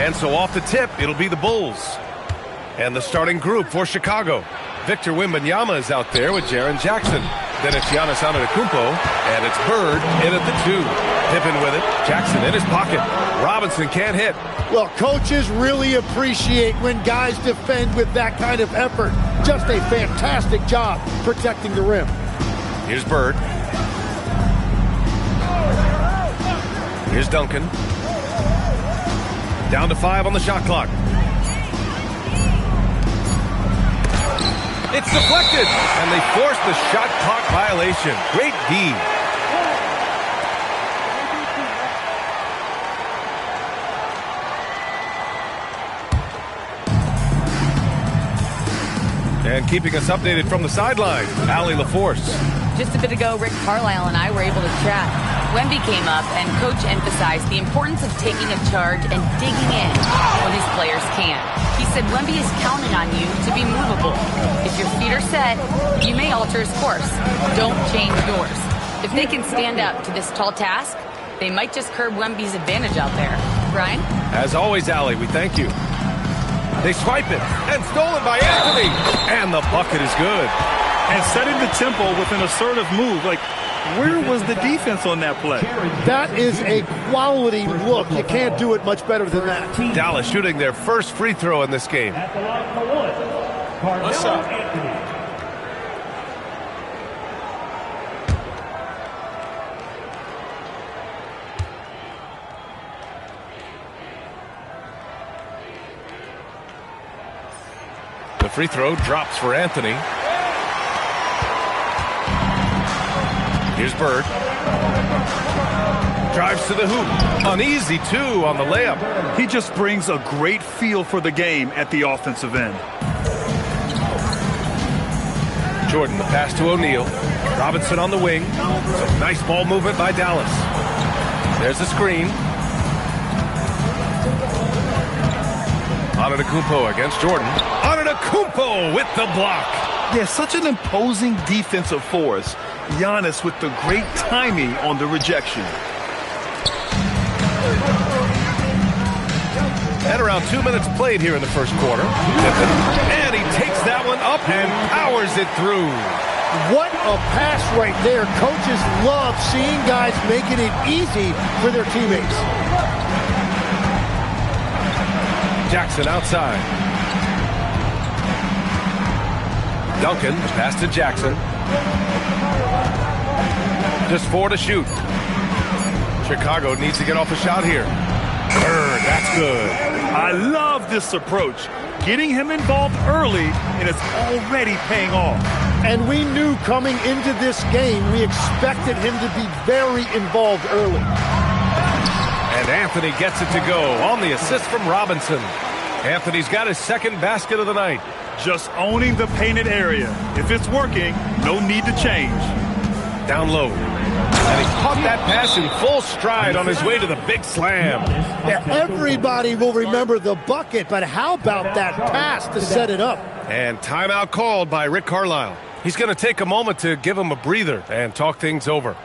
And so off the tip, it'll be the Bulls. And the starting group for Chicago. Victor Wembanyama is out there with Jaren Jackson. Then it's Giannis Antetokounmpo, and it's Bird in at the 2. Pippen with it. Jackson in his pocket. Robinson can't hit. Well, coaches really appreciate when guys defend with that kind of effort. Just a fantastic job protecting the rim. Here's Bird. Here's Duncan. Down to 5 on the shot clock. It's deflected, and they force the shot clock violation. Great D. And keeping us updated from the sideline, Allie LaForce. Just a bit ago, Rick Carlisle and I were able to chat. Wemby came up, and Coach emphasized the importance of taking a charge and digging in when his players can't. He said Wemby is counting on you to be movable. If your feet are set, you may alter his course. Don't change yours. If they can stand up to this tall task, they might just curb Wemby's advantage out there. Brian? As always, Allie, we thank you. They swipe it, and stolen by Anthony. And the bucket is good. And setting the tempo with an assertive move. Like, where was the defense on that play? That is a quality look. You can't do it much better than that. Dallas shooting their first free throw in this game. What's up? The free throw drops for Anthony. Here's Bird. Drives to the hoop. An easy 2 on the layup. He just brings a great feel for the game at the offensive end. Jordan, the pass to O'Neal. Robinson on the wing. Some nice ball movement by Dallas. There's the screen. Antetokounmpo against Jordan. Antetokounmpo with the block. Yeah, such an imposing defensive force. Giannis with the great timing on the rejection. And around 2 minutes played here in the first quarter. And he takes that one up and powers it through. What a pass right there. Coaches love seeing guys making it easy for their teammates. Jackson outside. Duncan, pass to Jackson. Just 4 to shoot. Chicago needs to get off a shot here. Bird, that's good. I love this approach. Getting him involved early, and it's already paying off. And we knew coming into this game, we expected him to be very involved early. And Anthony gets it to go on the assist from Robinson. Anthony's got his second basket of the night. Just owning the painted area. If it's working, no need to change. Down low. And he caught that pass in full stride on his way to the big slam. Yeah, everybody will remember the bucket, but how about that pass to set it up? And timeout called by Rick Carlisle. He's going to take a moment to give him a breather and talk things over.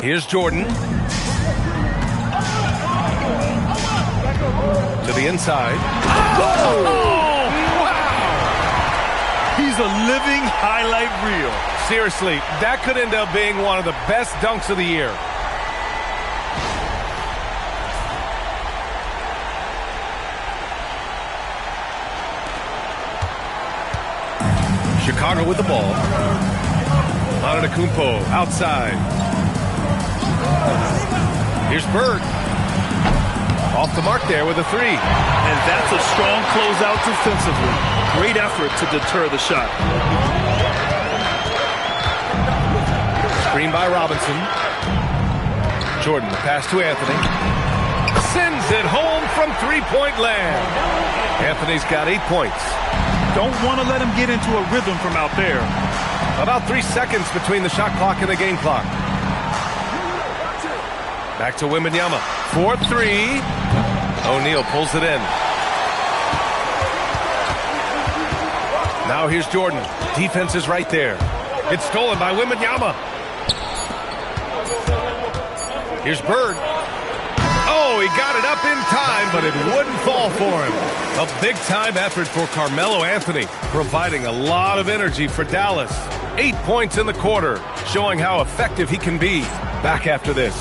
Here's Jordan. To the inside. Oh, wow! He's a living highlight reel. Seriously, that could end up being one of the best dunks of the year. Chicago with the ball. Antetokounmpo outside. Here's Bird. Off the mark there with a three. And that's a strong closeout defensively. Great effort to deter the shot. Screen by Robinson. Jordan, the pass to Anthony. Sends it home from three-point land. Anthony's got 8 points. Don't want to let him get into a rhythm from out there. About 3 seconds between the shot clock and the game clock. Back to Wembanyama. 4-3. O'Neal pulls it in. Now here's Jordan. Defense is right there. It's stolen by Wembanyama. Here's Bird. Oh, he got it up in time, but it wouldn't fall for him. A big-time effort for Carmelo Anthony, providing a lot of energy for Dallas. 8 points in the quarter, showing how effective he can be. Back after this.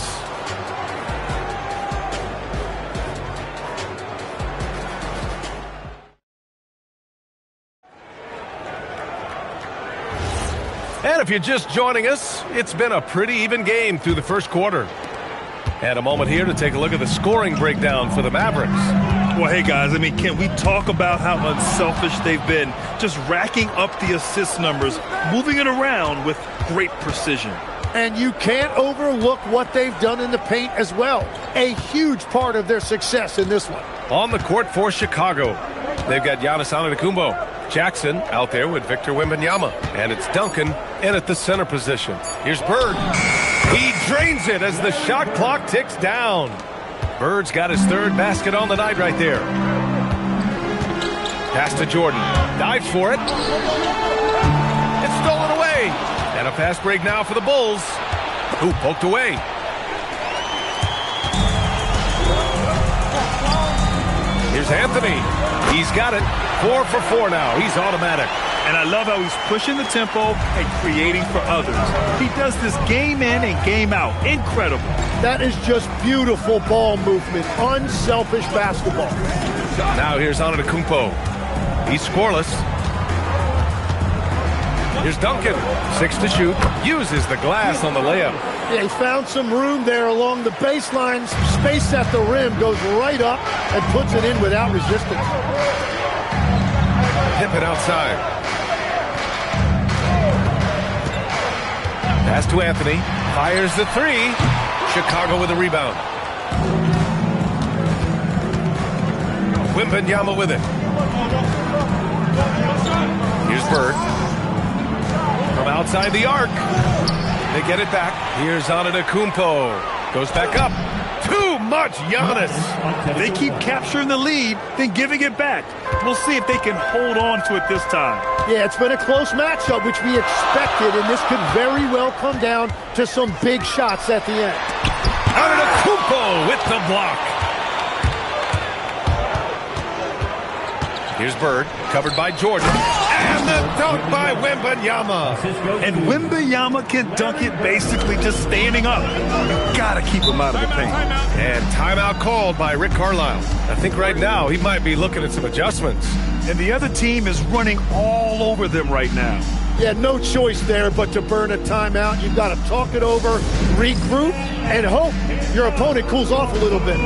And if you're just joining us, it's been a pretty even game through the first quarter. And a moment here to take a look at the scoring breakdown for the Mavericks. Well, hey, guys, I mean, can we talk about how unselfish they've been? Just racking up the assist numbers, moving it around with great precision. And you can't overlook what they've done in the paint as well. A huge part of their success in this one. On the court for Chicago, they've got Giannis Antetokounmpo. Jackson out there with Victor Wembanyama. And it's Duncan in at the center position. Here's Bird. He drains it as the shot clock ticks down. Bird's got his third basket on the night right there. Pass to Jordan. Dives for it. It's stolen away. And a fast break now for the Bulls. Who poked away. Here's Anthony. He's got it. 4 for 4 now. He's automatic. And I love how he's pushing the tempo and creating for others. He does this game in and game out. Incredible. That is just beautiful ball movement. Unselfish basketball. Now here's Antetokounmpo. He's scoreless. Here's Duncan. 6 to shoot. Uses the glass on the layup. They found some room there along the baseline. Space at the rim. Goes right up and puts it in without resistance. Pippen outside. Pass to Anthony. Fires the three. Chicago with a rebound. Wembanyama with it. Here's Bird. From outside the arc. They get it back. Here's Antetokounmpo. Goes back up. Too much Giannis. They keep capturing the lead, then giving it back. We'll see if they can hold on to it this time. Yeah, it's been a close matchup, which we expected, and this could very well come down to some big shots at the end. Antetokounmpo with the block. Here's Bird, covered by Jordan. And the dunk by Wembanyama. And Wembanyama can dunk it basically just standing up. You gotta keep him out of the paint. And timeout called by Rick Carlisle. I think right now he might be looking at some adjustments. And the other team is running all over them right now. Yeah, no choice there but to burn a timeout. You've got to talk it over, regroup, and hope your opponent cools off a little bit.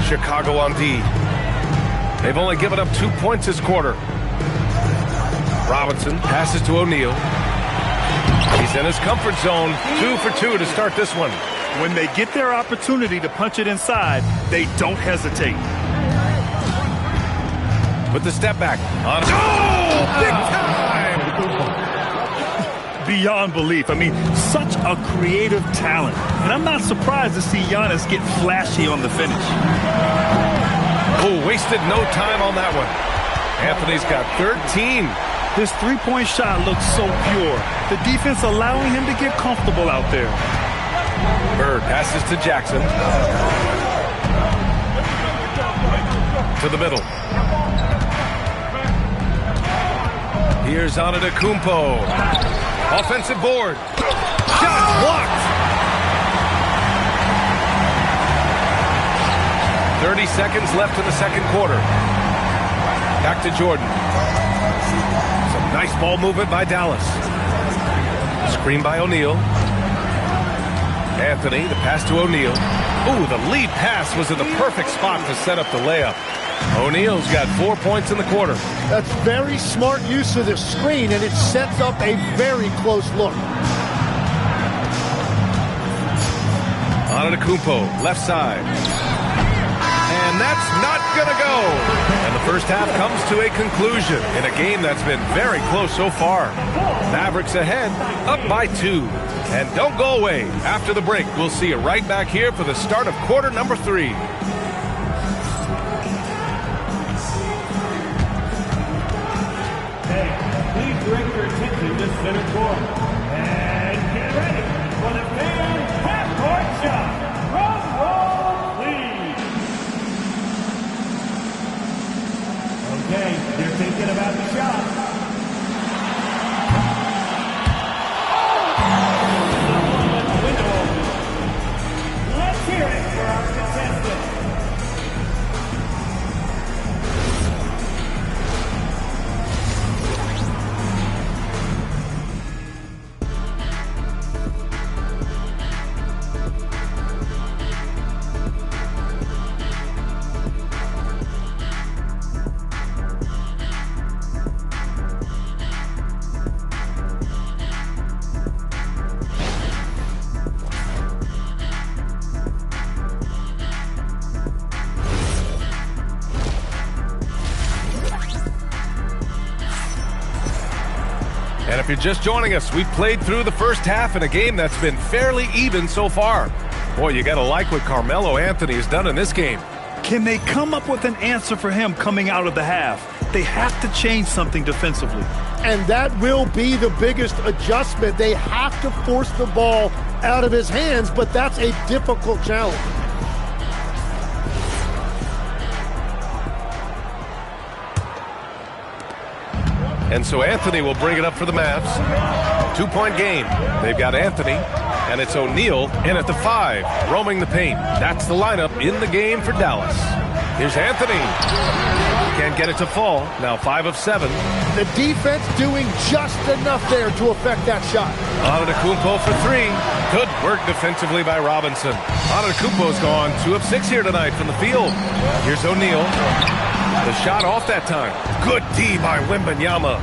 Chicago on D. They've only given up 2 points this quarter. Robinson passes to O'Neal. He's in his comfort zone. 2 for 2 to start this one. When they get their opportunity to punch it inside, they don't hesitate. With the step back. Oh, big time! Beyond belief. I mean, such a creative talent. And I'm not surprised to see Giannis get flashy on the finish. Oh, wasted no time on that one. Anthony's got 13. His three-point shot looks so pure. The defense allowing him to get comfortable out there. Bird passes to Jackson. To the middle. Here's Antetokounmpo. Offensive board. Shot blocked. 30 seconds left in the second quarter. Back to Jordan. Some nice ball movement by Dallas. Screen by O'Neal. Anthony, the pass to O'Neal. Ooh, the lead pass was in the perfect spot to set up the layup. O'Neal's got 4 points in the quarter. That's very smart use of the screen, and it sets up a very close look. Antetokounmpo, left side. And that's not going to go. And the first half comes to a conclusion in a game that's been very close so far. Mavericks ahead, up by 2. And don't go away. After the break, we'll see you right back here for the start of quarter number 3. Please bring your attention to center court. And get ready for the fan half-court shot. Drum roll, please. Okay, they're thinking about the shot. Let's hear it for our contestants. And if you're just joining us, we've played through the first half in a game that's been fairly even so far. Boy, you got to like what Carmelo Anthony has done in this game. Can they come up with an answer for him coming out of the half? They have to change something defensively. And that will be the biggest adjustment. They have to force the ball out of his hands, but that's a difficult challenge. And so Anthony will bring it up for the Mavs. 2-point game. They've got Anthony, and it's O'Neal in at the 5, roaming the paint. That's the lineup in the game for Dallas. Here's Anthony. Can't get it to fall. Now 5 of 7. The defense doing just enough there to affect that shot. Antetokounmpo for 3. Good work defensively by Robinson. Antetokounmpo's gone 2 of 6 here tonight from the field. Here's O'Neal. The shot off that time. Good D by Wembanyama.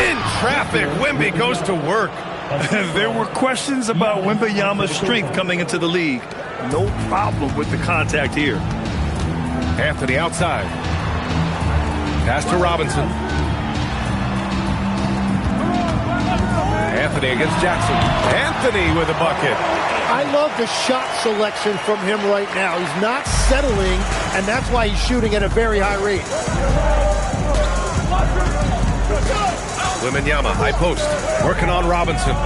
In traffic, Wemby goes to work. There were questions about Wembanyama's strength coming into the league. No problem with the contact here. Anthony outside. Pass to Robinson. Anthony against Jackson. Anthony with a bucket. I love the shot selection from him right now. He's not settling, and that's why he's shooting at a very high rate. Wembanyama, high post, working on Robinson.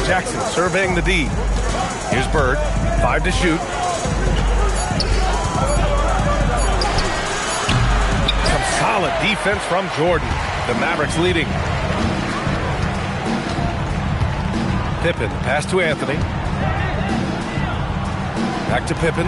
Jackson surveying the D. Here's Bird, 5 to shoot. Some solid defense from Jordan. The Mavericks leading. Pippen, pass to Anthony. Back to Pippen.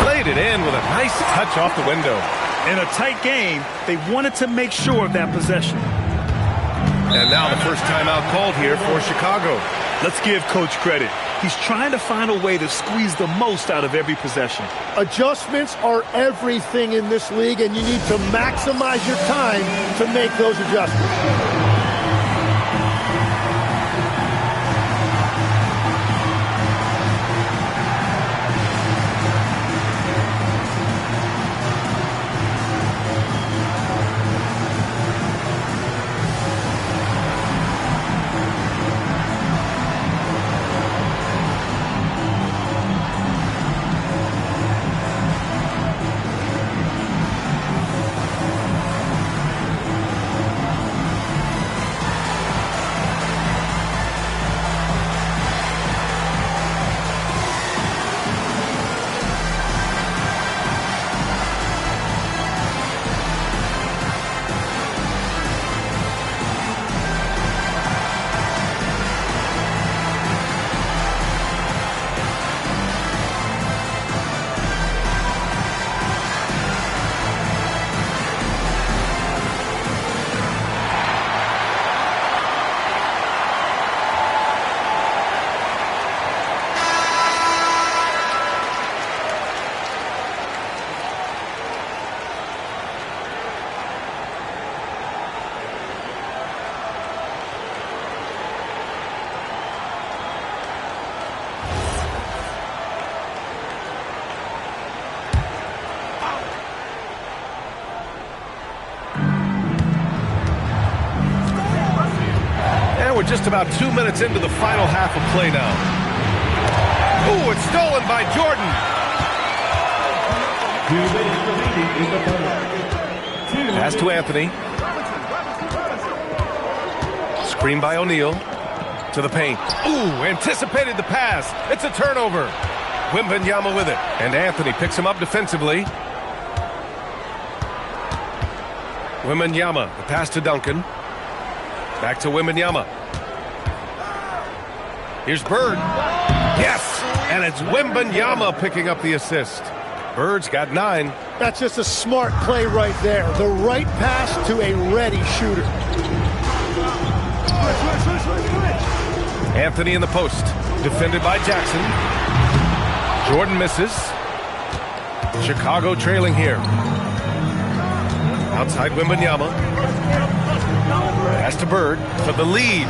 Played it in with a nice touch off the window. In a tight game, they wanted to make sure of that possession. And now the first timeout called here for Chicago. Let's give Coach credit. He's trying to find a way to squeeze the most out of every possession. Adjustments are everything in this league, and you need to maximize your time to make those adjustments. We're just about 2 minutes into the final half of play now. Ooh, it's stolen by Jordan. 2 minutes remaining in the Pass to Anthony. Screen by O'Neal. To the paint. Ooh, anticipated the pass. It's a turnover. Wembanyama with it. And Anthony picks him up defensively. Wembanyama, the pass to Duncan. Back to Wembanyama. Here's Bird. Yes! And it's Wembanyama picking up the assist. Bird's got 9. That's just a smart play right there. The right pass to a ready shooter. Anthony in the post. Defended by Jackson. Jordan misses. Chicago trailing here. Outside Wembanyama. Pass to Bird for the lead.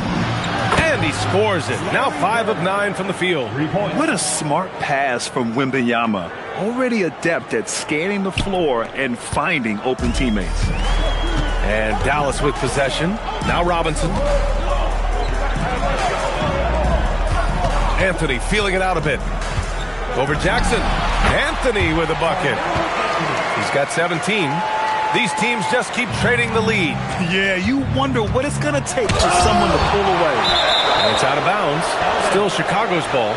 And he scores it. Now 5 of 9 from the field. What a smart pass from Wembanyama. Already adept at scanning the floor and finding open teammates. And Dallas with possession. Now Robinson. Anthony feeling it out a bit. Over Jackson. Anthony with a bucket. He's got 17. These teams just keep trading the lead. Yeah, you wonder what it's going to take for someone to pull away. And it's out of bounds. Still Chicago's ball.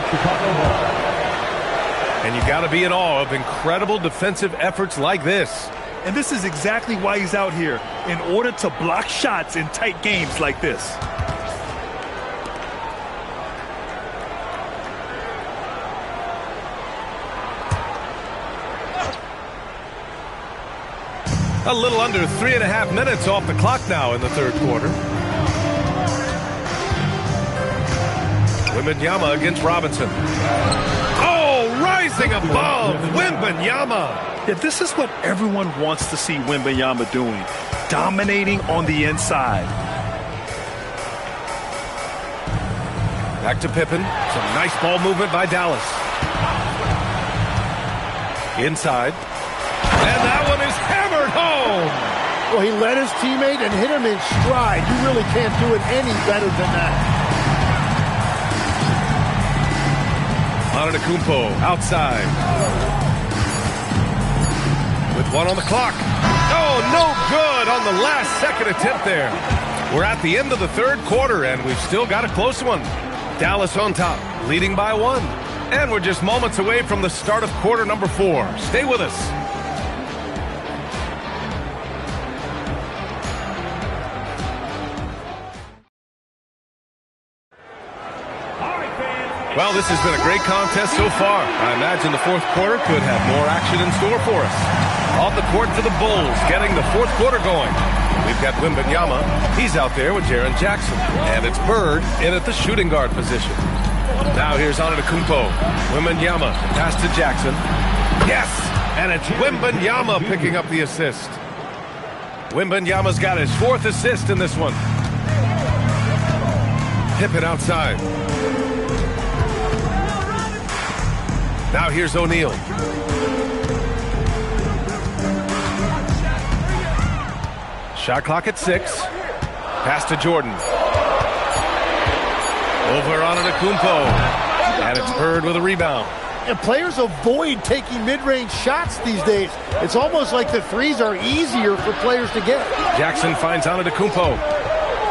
And you got to be in awe of incredible defensive efforts like this. And this is exactly why he's out here, in order to block shots in tight games like this. A little under 3.5 minutes off the clock now in the third quarter. Wembanyama against Robinson. Oh, rising above Wembanyama. Yeah, this is what everyone wants to see Wembanyama doing, dominating on the inside. Back to Pippen. Some nice ball movement by Dallas. Inside. And that one is hammered home. Well, he led his teammate and hit him in stride. You really can't do it any better than that. Antetokounmpo outside. With 1 on the clock. Oh, no good on the last second attempt there. We're at the end of the third quarter, and we've still got a close one. Dallas on top, leading by 1. And we're just moments away from the start of quarter number 4. Stay with us. Well, this has been a great contest so far. I imagine the fourth quarter could have more action in store for us. Off the court for the Bulls, getting the fourth quarter going. We've got Wembanyama. He's out there with Jaren Jackson. And it's Bird in at the shooting guard position. Now here's Antetokounmpo. Wembanyama, pass to Jackson. Yes! And it's Wembanyama picking up the assist. Wembanyama's got his 4th assist in this one. Pippen outside. Now here's O'Neal. Shot clock at 6. Pass to Jordan. Over on Antetokounmpo. And it's Bird with a rebound. And players avoid taking mid-range shots these days. It's almost like the threes are easier for players to get. Jackson finds Antetokounmpo.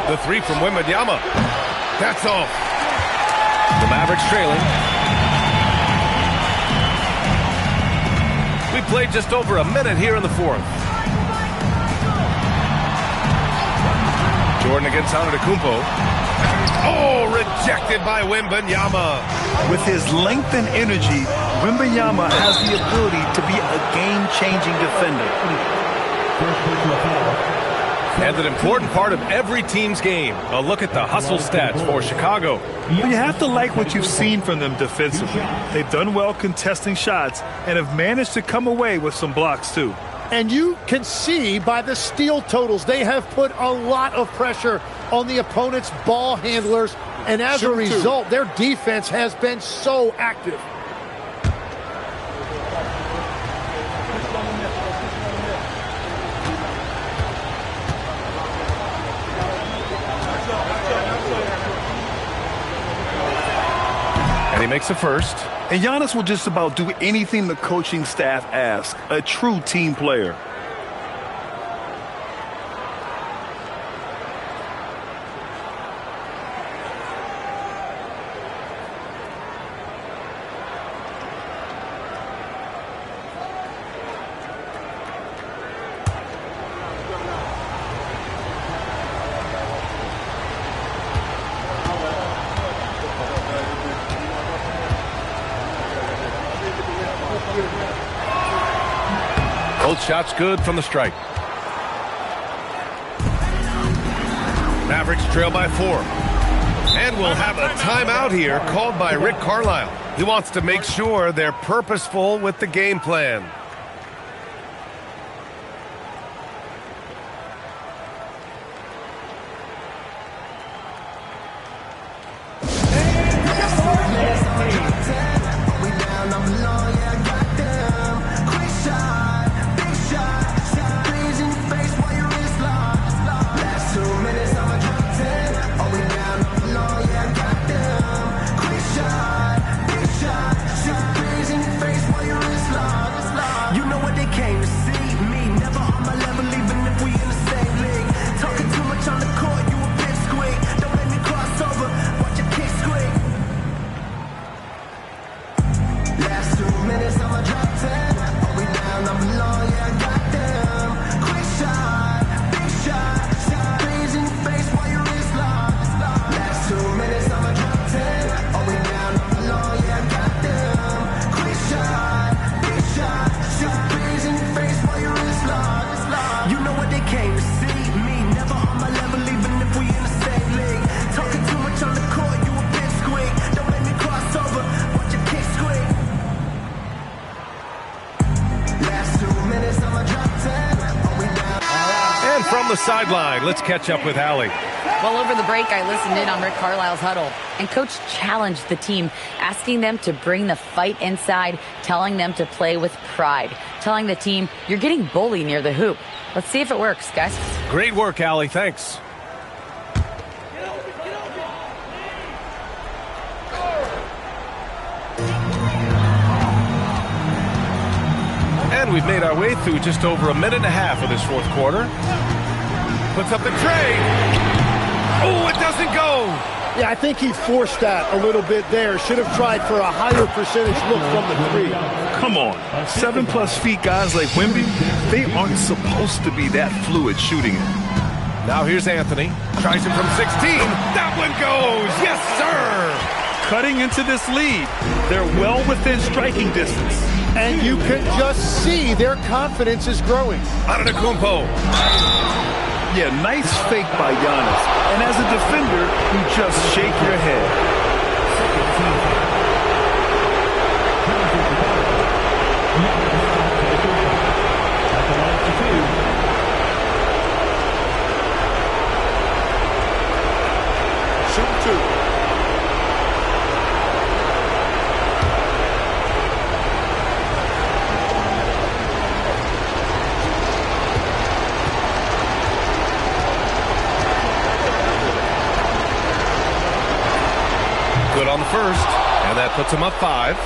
The 3 from Wembanyama. That's off. The Mavericks trailing. We played just over a minute here in the 4th. Jordan against Antetokounmpo. Oh, rejected by Wembanyama. With his length and energy, Wembanyama has the ability to be a game-changing defender. And an important part of every team's game. A look at the hustle stats for Chicago. You have to like what you've seen from them defensively. They've done well contesting shots and have managed to come away with some blocks too. And you can see by the steal totals, they have put a lot of pressure on the opponent's ball handlers. And as a result, their defense has been so active. And he makes the first. And Giannis will just about do anything the coaching staff asks. A true team player. Both shots good from the strike. Mavericks trail by 4. And we'll have a timeout here called by Rick Carlisle. He wants to make sure they're purposeful with the game plan. From the sideline, let's catch up with Allie. Well, over the break, I listened in on Rick Carlisle's huddle, and Coach challenged the team, asking them to bring the fight inside, telling them to play with pride, telling the team, you're getting bullied near the hoop. Let's see if it works, guys. Great work, Allie. Thanks. And we've made our way through just over a minute and a half of this 4th quarter. Puts up the tray. Oh, it doesn't go. Yeah, I think he forced that a little bit there. Should have tried for a higher percentage look from the 3. Come on. 7+ feet guys like Wemby, they aren't supposed to be that fluid shooting it. Now here's Anthony. Tries it from 16. That one goes. Yes, sir. Cutting into this lead. They're well within striking distance. And you can just see their confidence is growing. Antetokounmpo. Yeah, nice fake by Giannis. And as a defender, you just shake your head. Good on the first, and that puts him up 5.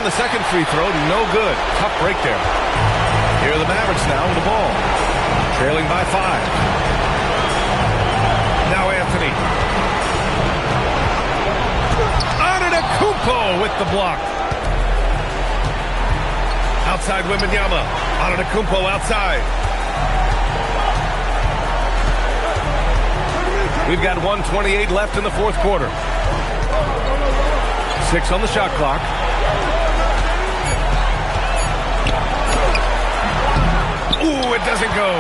The second free throw, no good. Tough break there. Here are the Mavericks now with the ball. Trailing by 5. Now Anthony. Antetokounmpo with the block. Outside Wembanyama. Antetokounmpo outside. We've got 1:28 left in the fourth quarter. 6 on the shot clock. Ooh, it doesn't go.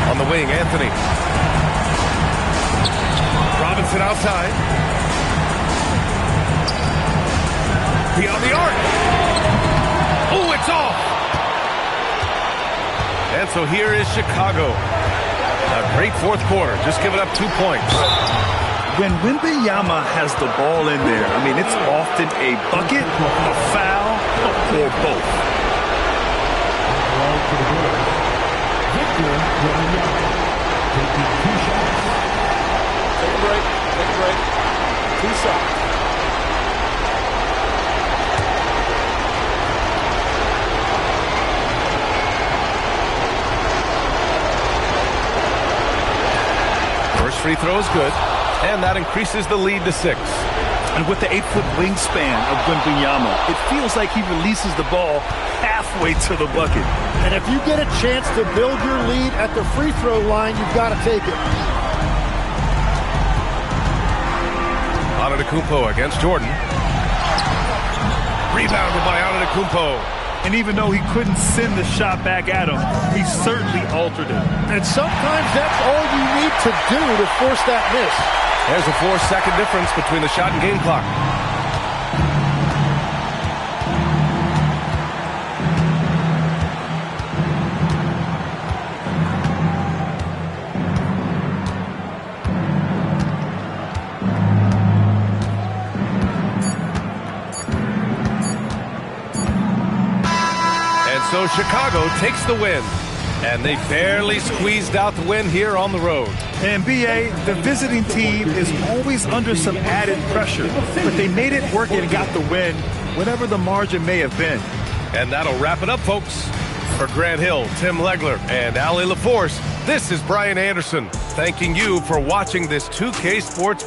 On the wing, Anthony. Robinson outside. Beyond the arc. Ooh, it's off. And so here is Chicago. A great fourth quarter, just giving up 2 points. When Wembanyama has the ball in there, I mean, it's often a bucket, a foul, or both. Take a break. Take a break. 2 shots. First free throw is good, and that increases the lead to 6. And with the 8-foot wingspan of Wembanyama, it feels like he releases the ball halfway to the bucket. And if you get a chance to build your lead at the free throw line, you've got to take it. Antetokounmpo against Jordan. Rebounded by Antetokounmpo. And even though he couldn't send the shot back at him, he certainly altered it. And sometimes that's all you need to do to force that miss. There's a 4-second difference between the shot and game clock. And so Chicago takes the win. And they barely squeezed out the win here on the road. And B.A., the visiting team is always under some added pressure. But they made it work and got the win, whatever the margin may have been. And that'll wrap it up, folks. For Grant Hill, Tim Legler, and Allie LaForce, this is Brian Anderson, thanking you for watching this 2K Sports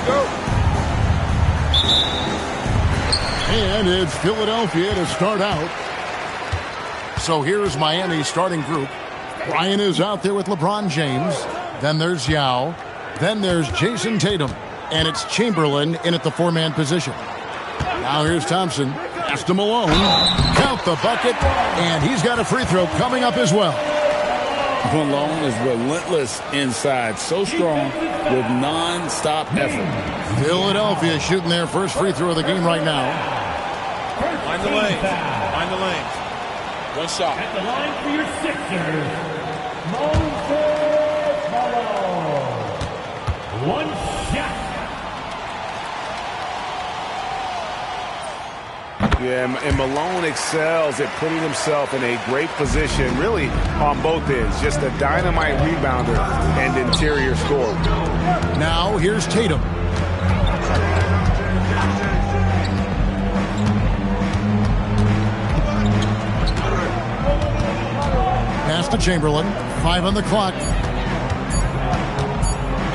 you go. And it's Philadelphia to start out. So here's Miami's starting group. Bryant is out there with LeBron James. Then there's Yao. Then there's Jason Tatum. And it's Chamberlain in at the four-man position. Now here's Thompson. Pass to Malone. Count the bucket. And he's got a free throw coming up as well. Malone is relentless inside. So strong with non-stop effort. Philadelphia shooting their first free throw of the game right now. Find the lanes. Find the lanes. One shot. At the line for your Sixers, Moses Malone. One shot. Yeah, and Malone excels at putting himself in a great position, really on both ends. Just a dynamite rebounder and interior scorer. Now here's Tatum. Pass to Chamberlain. 5 on the clock.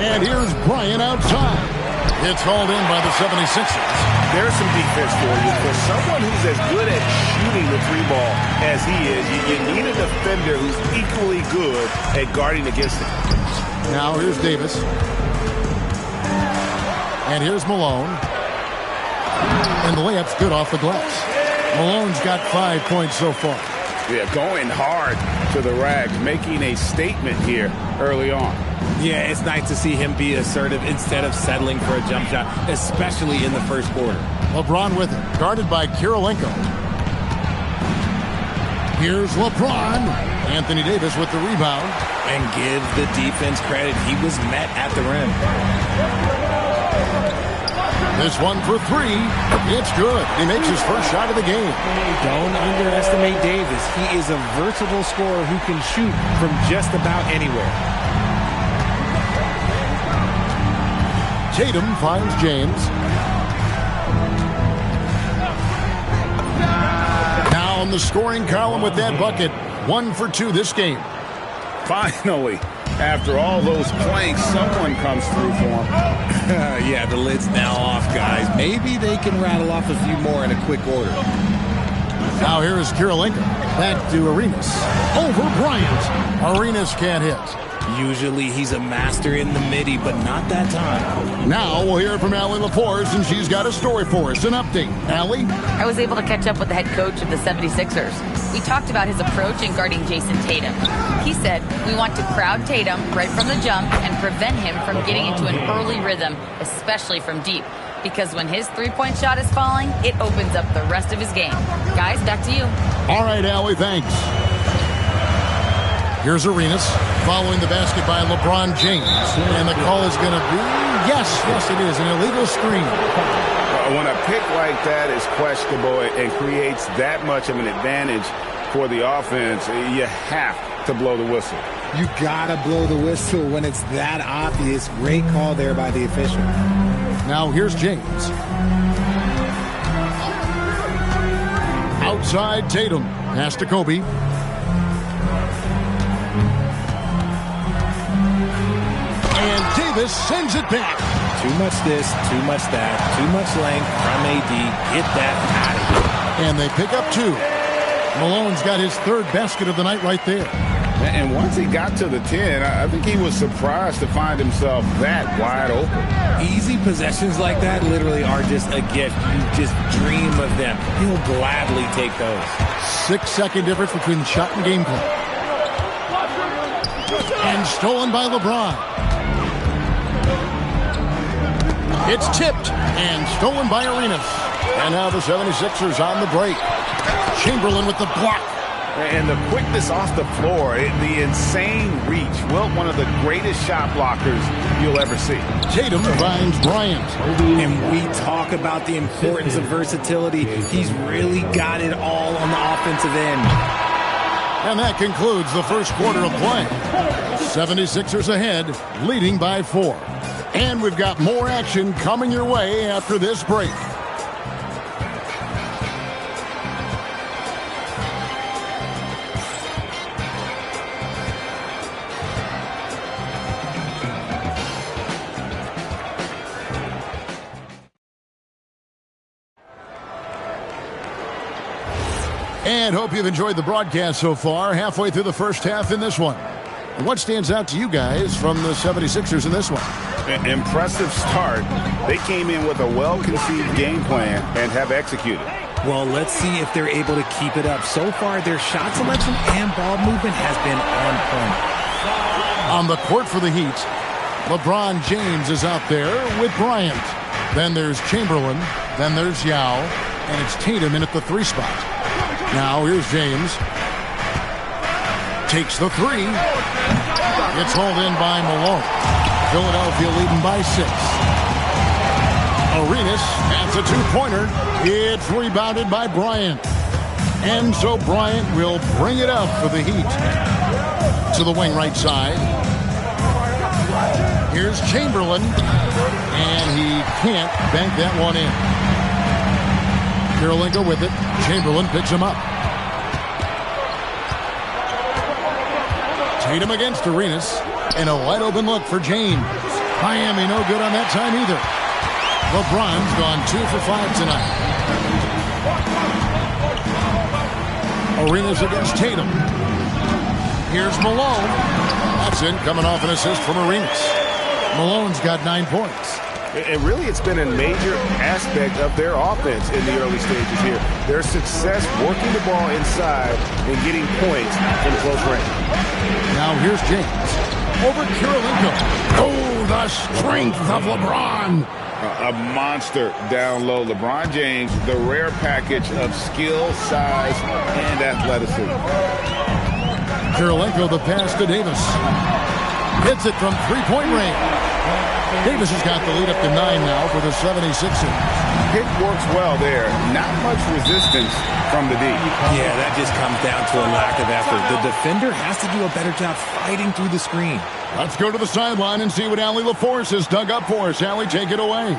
And here's Bryant outside. It's hauled in by the 76ers. There's some defense for you. For someone who's as good at shooting the three ball as he is, you need a defender who's equally good at guarding against him. Now here's Davis. And here's Malone. And the layup's good off the glass. Malone's got 5 points so far. Yeah, going hard to the rack, making a statement here early on. Yeah, it's nice to see him be assertive instead of settling for a jump shot, especially in the first quarter. LeBron with it, guarded by Kirilenko. Here's LeBron. Anthony Davis with the rebound. And give the defense credit. He was met at the rim. This one for 3. It's good. He makes his first shot of the game. Don't underestimate Davis. He is a versatile scorer who can shoot from just about anywhere. Tatum finds James. Now in the scoring column with that bucket. 1 for 2 this game. Finally, after all those planks, someone comes through for him. Yeah, the lid's now off, guys. Maybe they can rattle off a few more in a quick order. Now here is Kirilenko. Back to Arenas. Over Bryant. Arenas can't hit. Usually he's a master in the midi, but not that time. Now we'll hear from Allie LaForce, and she's got a story for us. An update. Allie? I was able to catch up with the head coach of the 76ers. We talked about his approach in guarding Jason Tatum. He said, we want to crowd Tatum right from the jump and prevent him from getting into an early rhythm, especially from deep. Because when his three-point shot is falling, it opens up the rest of his game. Guys, back to you. All right, Allie, thanks. Here's Arenas following the basket by LeBron James. And the call is going to be, yes, it is, an illegal screen. When a pick like that is questionable and creates that much of an advantage for the offense, you have to blow the whistle. You gotta blow the whistle when it's that obvious. Great call there by the official. Now here's James. Outside Tatum. Pass to Kobe. And Davis sends it back. Too much this, too much that, too much length from AD. Get that out of here. And they pick up 2. Malone's got his 3rd basket of the night right there. And once he got to the 10, I think he was surprised to find himself that wide open. Easy possessions like that literally are just a gift. You just dream of them. He'll gladly take those. 6-second difference between shot and game clock. And stolen by LeBron. It's tipped and stolen by Arenas. And now the 76ers on the break. Chamberlain with the block. And the quickness off the floor, the insane reach. Well, one of the greatest shot blockers you'll ever see. Tatum finds Bryant. And we talk about the importance of versatility. He's really got it all on the offensive end. And that concludes the first quarter of play. 76ers ahead, leading by 4. And we've got more action coming your way after this break. And hope you've enjoyed the broadcast so far. Halfway through the first half in this one. What stands out to you guys from the 76ers in this one? Impressive start. They came in with a well-conceived game plan and have executed. Well, let's see if they're able to keep it up. So far, their shot selection and ball movement has been on point. On the court for the Heat, LeBron James is out there with Bryant. Then there's Chamberlain. Then there's Yao. And it's Tatum in at the 3 spot. Now here's James. Takes the 3. It's hauled in by Malone. Philadelphia leading by 6. Arenas, that's a 2-pointer. It's rebounded by Bryant. And so Bryant will bring it up for the Heat. To the wing right side. Here's Chamberlain. And he can't bank that one in. Kirilenko with it. Chamberlain picks him up. Tatum against Arenas. And a wide open look for James. Miami no good on that time either. LeBron's gone 2 for 5 tonight. Arenas against Tatum. Here's Malone. That's in, coming off an assist from Arenas. Malone's got 9 points. And really, it's been a major aspect of their offense in the early stages here. Their success working the ball inside and getting points from close range. Now here's James. Over Kirilenko. Oh, the strength of LeBron. A monster down low. LeBron James, the rare package of skill, size, and athleticism. Kirilenko, the pass to Davis. Hits it from 3-point range. Davis has got the lead up to 9 now for the 76ers. Hit works well there. Not much resistance from the D. Yeah, that just comes down to a lack of effort. The defender has to do a better job fighting through the screen. Let's go to the sideline and see what Allie LaForce has dug up for us. Allie, take it away.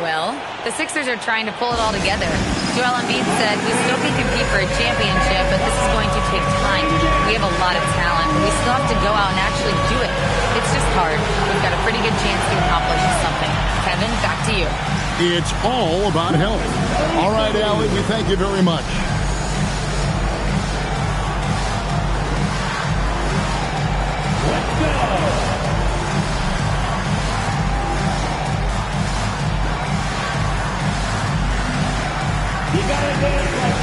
Well, the Sixers are trying to pull it all together. Joel Embiid said, we still can compete for a championship, but this is going to take time. We have a lot of talent. We still have to go out and actually do it. It's just hard. We've got a pretty good chance to accomplish something. Kevin, back to you. It's all about health. All right, Allie, we thank you very much. Let's go. You gotta dance like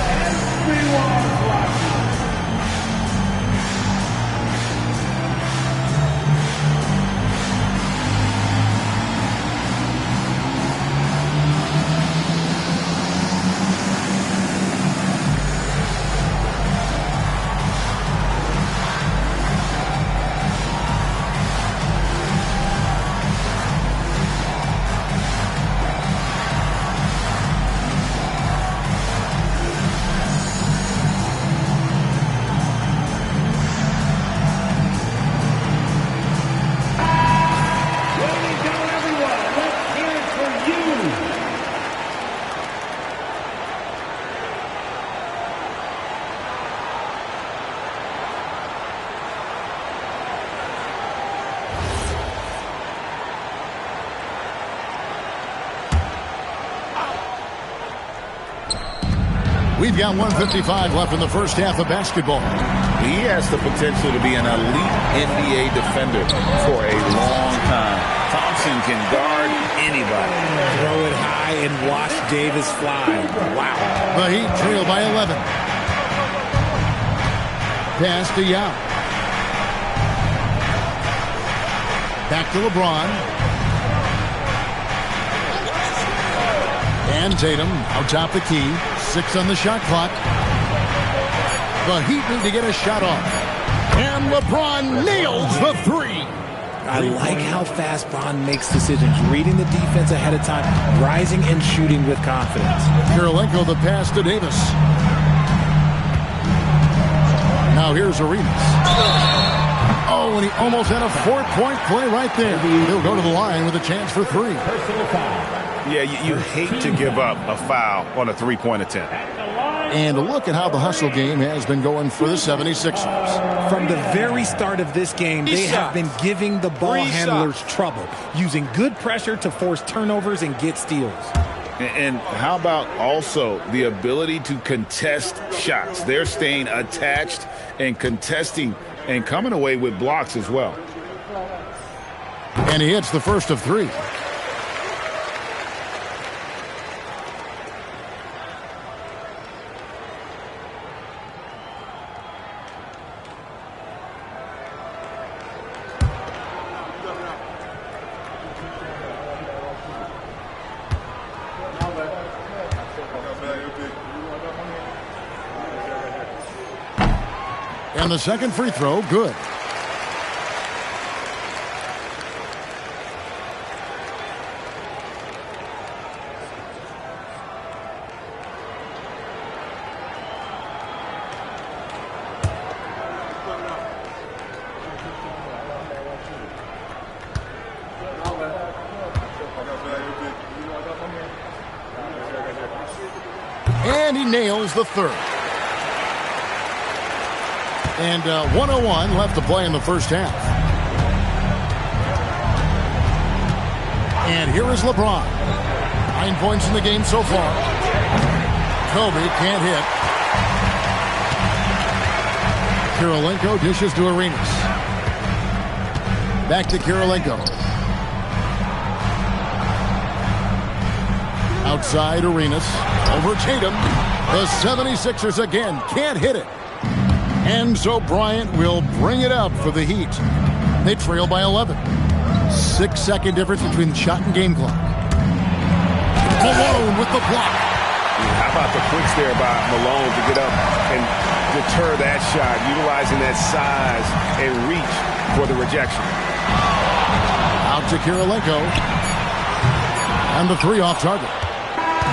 everyone's watching. We've got 1:55 left in the first half of basketball. He has the potential to be an elite NBA defender for a long time. Thompson can guard anybody. Throw it high and watch Davis fly. Wow. The Heat trail by 11. Pass to Yao. Back to LeBron. And Tatum out top the key. 6 on the shot clock. The Heat need to get a shot off. And LeBron nails the 3. I like how fast Bron makes decisions, reading the defense ahead of time, rising and shooting with confidence. Kirilenko the pass to Davis. Now here's Arenas. Oh, and he almost had a 4-point play right there. He'll go to the line with a chance for 3. Yeah, you hate to give up a foul on a 3-point attempt. And look at how the hustle game has been going for the 76ers. From the very start of this game, they have been giving the ball handlers trouble, using good pressure to force turnovers and get steals. And how about also the ability to contest shots? They're staying attached and contesting and coming away with blocks as well. And he hits the first of 3. And the second free throw, good. And he nails the third. And 1:01 left to play in the first half. And here is LeBron. 9 points in the game so far. Kobe can't hit. Kirilenko dishes to Arenas. Back to Kirilenko. Outside Arenas. Over Tatum. The 76ers again can't hit it. And so Bryant will bring it up for the Heat. They trail by 11. 6-second difference between the shot and game clock. Malone with the block. How about the quicks there by Malone to get up and deter that shot, utilizing that size and reach for the rejection. Out to Kirilenko. And the 3 off target.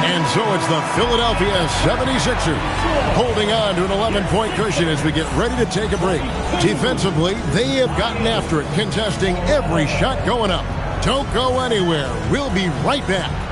And so it's the Philadelphia 76ers holding on to an 11-point cushion as we get ready to take a break. Defensively, they have gotten after it, contesting every shot going up. Don't go anywhere. We'll be right back.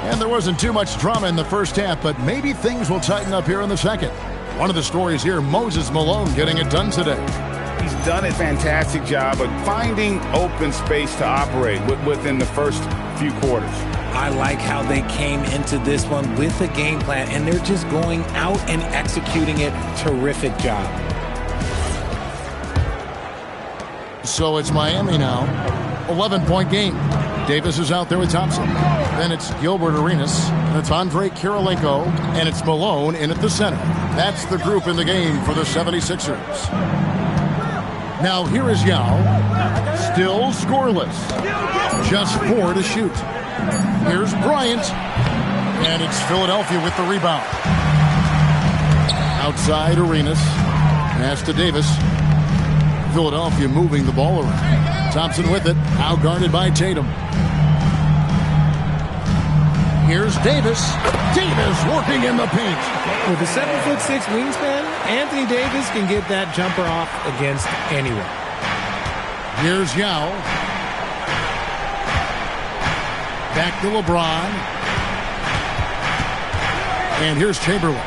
And there wasn't too much drama in the first half, but maybe things will tighten up here in the second. One of the stories here, Moses Malone getting it done today. He's done a fantastic job of finding open space to operate within the first few quarters. I like how they came into this one with a game plan, and they're just going out and executing it. Terrific job. So it's Miami now. 11-point game. Davis is out there with Thompson. Then it's Gilbert Arenas. And it's Andre Kirilenko. And it's Malone in at the center. That's the group in the game for the 76ers. Now here is Yao. Still scoreless. Just 4 to shoot. Here's Bryant. And it's Philadelphia with the rebound. Outside Arenas. Pass to Davis. Philadelphia moving the ball around. Thompson with it. Now guarded by Tatum. Here's Davis. Davis working in the paint. With a 7'6" wingspan, Anthony Davis can get that jumper off against anyone. Here's Yao. Back to LeBron. And here's Chamberlain.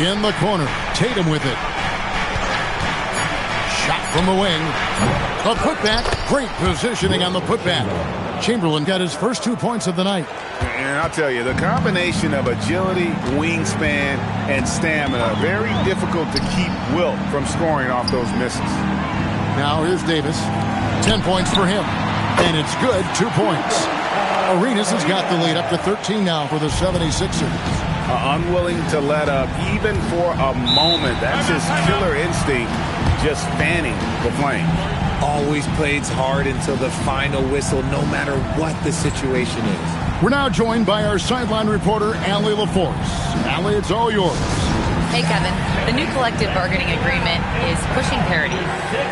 In the corner, Tatum with it. Shot from the wing. A putback. Great positioning on the putback. Chamberlain got his first 2 points of the night. And I'll tell you, the combination of agility, wingspan, and stamina, very difficult to keep Wilt from scoring off those misses. Now here's Davis. 10 points for him. And it's good, 2 points. Arenas has got the lead up to 13 now for the 76ers. Unwilling to let up even for a moment. That's his killer instinct, just fanning the flame. Always plays hard until the final whistle, no matter what the situation is. We're now joined by our sideline reporter, Allie LaForce. Allie, it's all yours. Hey, Kevin. The new collective bargaining agreement is pushing parity.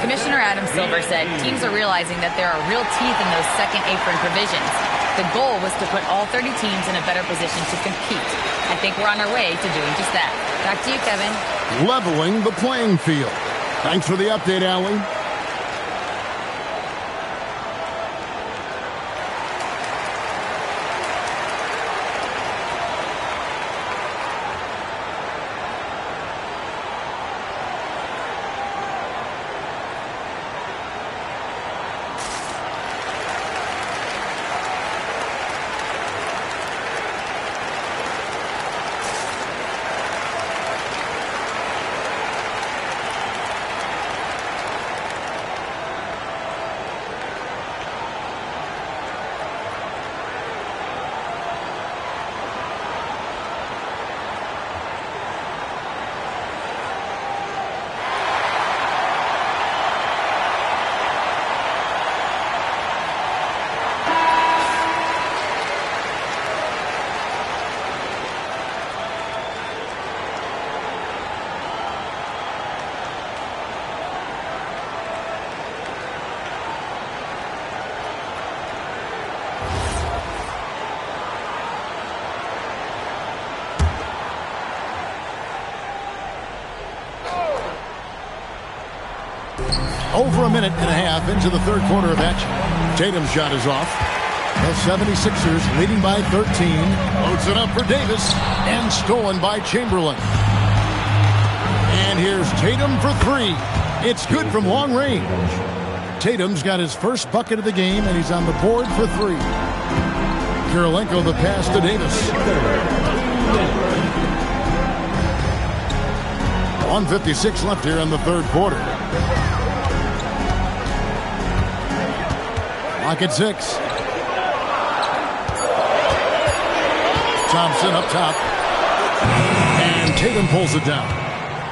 Commissioner Adam Silver said teams are realizing that there are real teeth in those second apron provisions. The goal was to put all 30 teams in a better position to compete. I think we're on our way to doing just that. Back to you, Kevin. Leveling the playing field. Thanks for the update, Allie. Over a minute and a half into the third quarter of action. Tatum's shot is off. The 76ers leading by 13. Loads it up for Davis. And stolen by Chamberlain. And here's Tatum for three. It's good from long range. Tatum's got his first bucket of the game, and he's on the board for three. Kirilenko the pass to Davis. 1:56 left here in the third quarter. Lock at 6. Thompson up top. And Tatum pulls it down.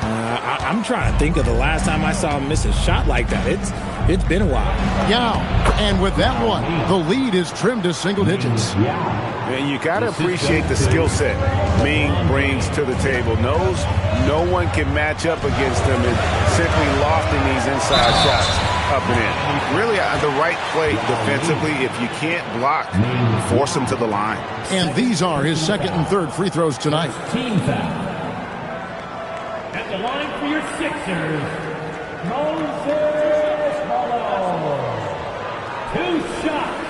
I'm trying to think of the last time I saw him miss a shot like that. It's been a while. Yeah, and with that one, the lead is trimmed to single digits. And you got to appreciate the skill set Ming brings to the table. Knows no one can match up against him and simply lofting these inside shots up and in. Really the right play defensively. If you can't block, force him to the line. And these are his second and third free throws tonight. Team foul. At the line for your Sixers, Moses Malone. 2 shots.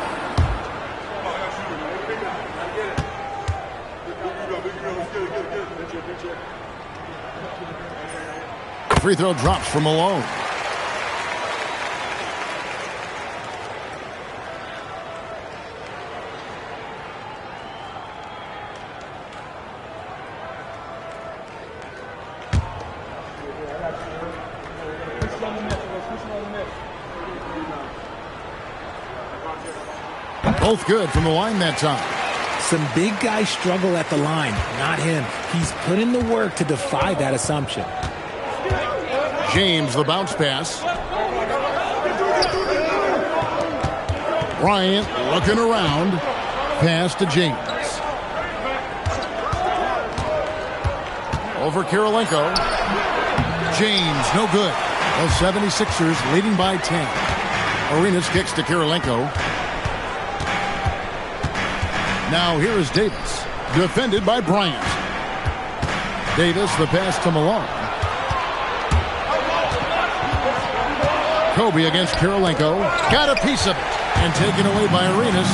Free throw drops from Malone. Both good from the line that time. Some big guys struggle at the line, not him. He's put in the work to defy that assumption. James, the bounce pass. Bryant looking around. Pass to James. Over Kirilenko. James, no good. The 76ers leading by 10. Arenas kicks to Kirilenko. Now here is Davis, defended by Bryant. Davis, the pass to Malone. Kobe against Kirilenko. Got a piece of it. And taken away by Arenas.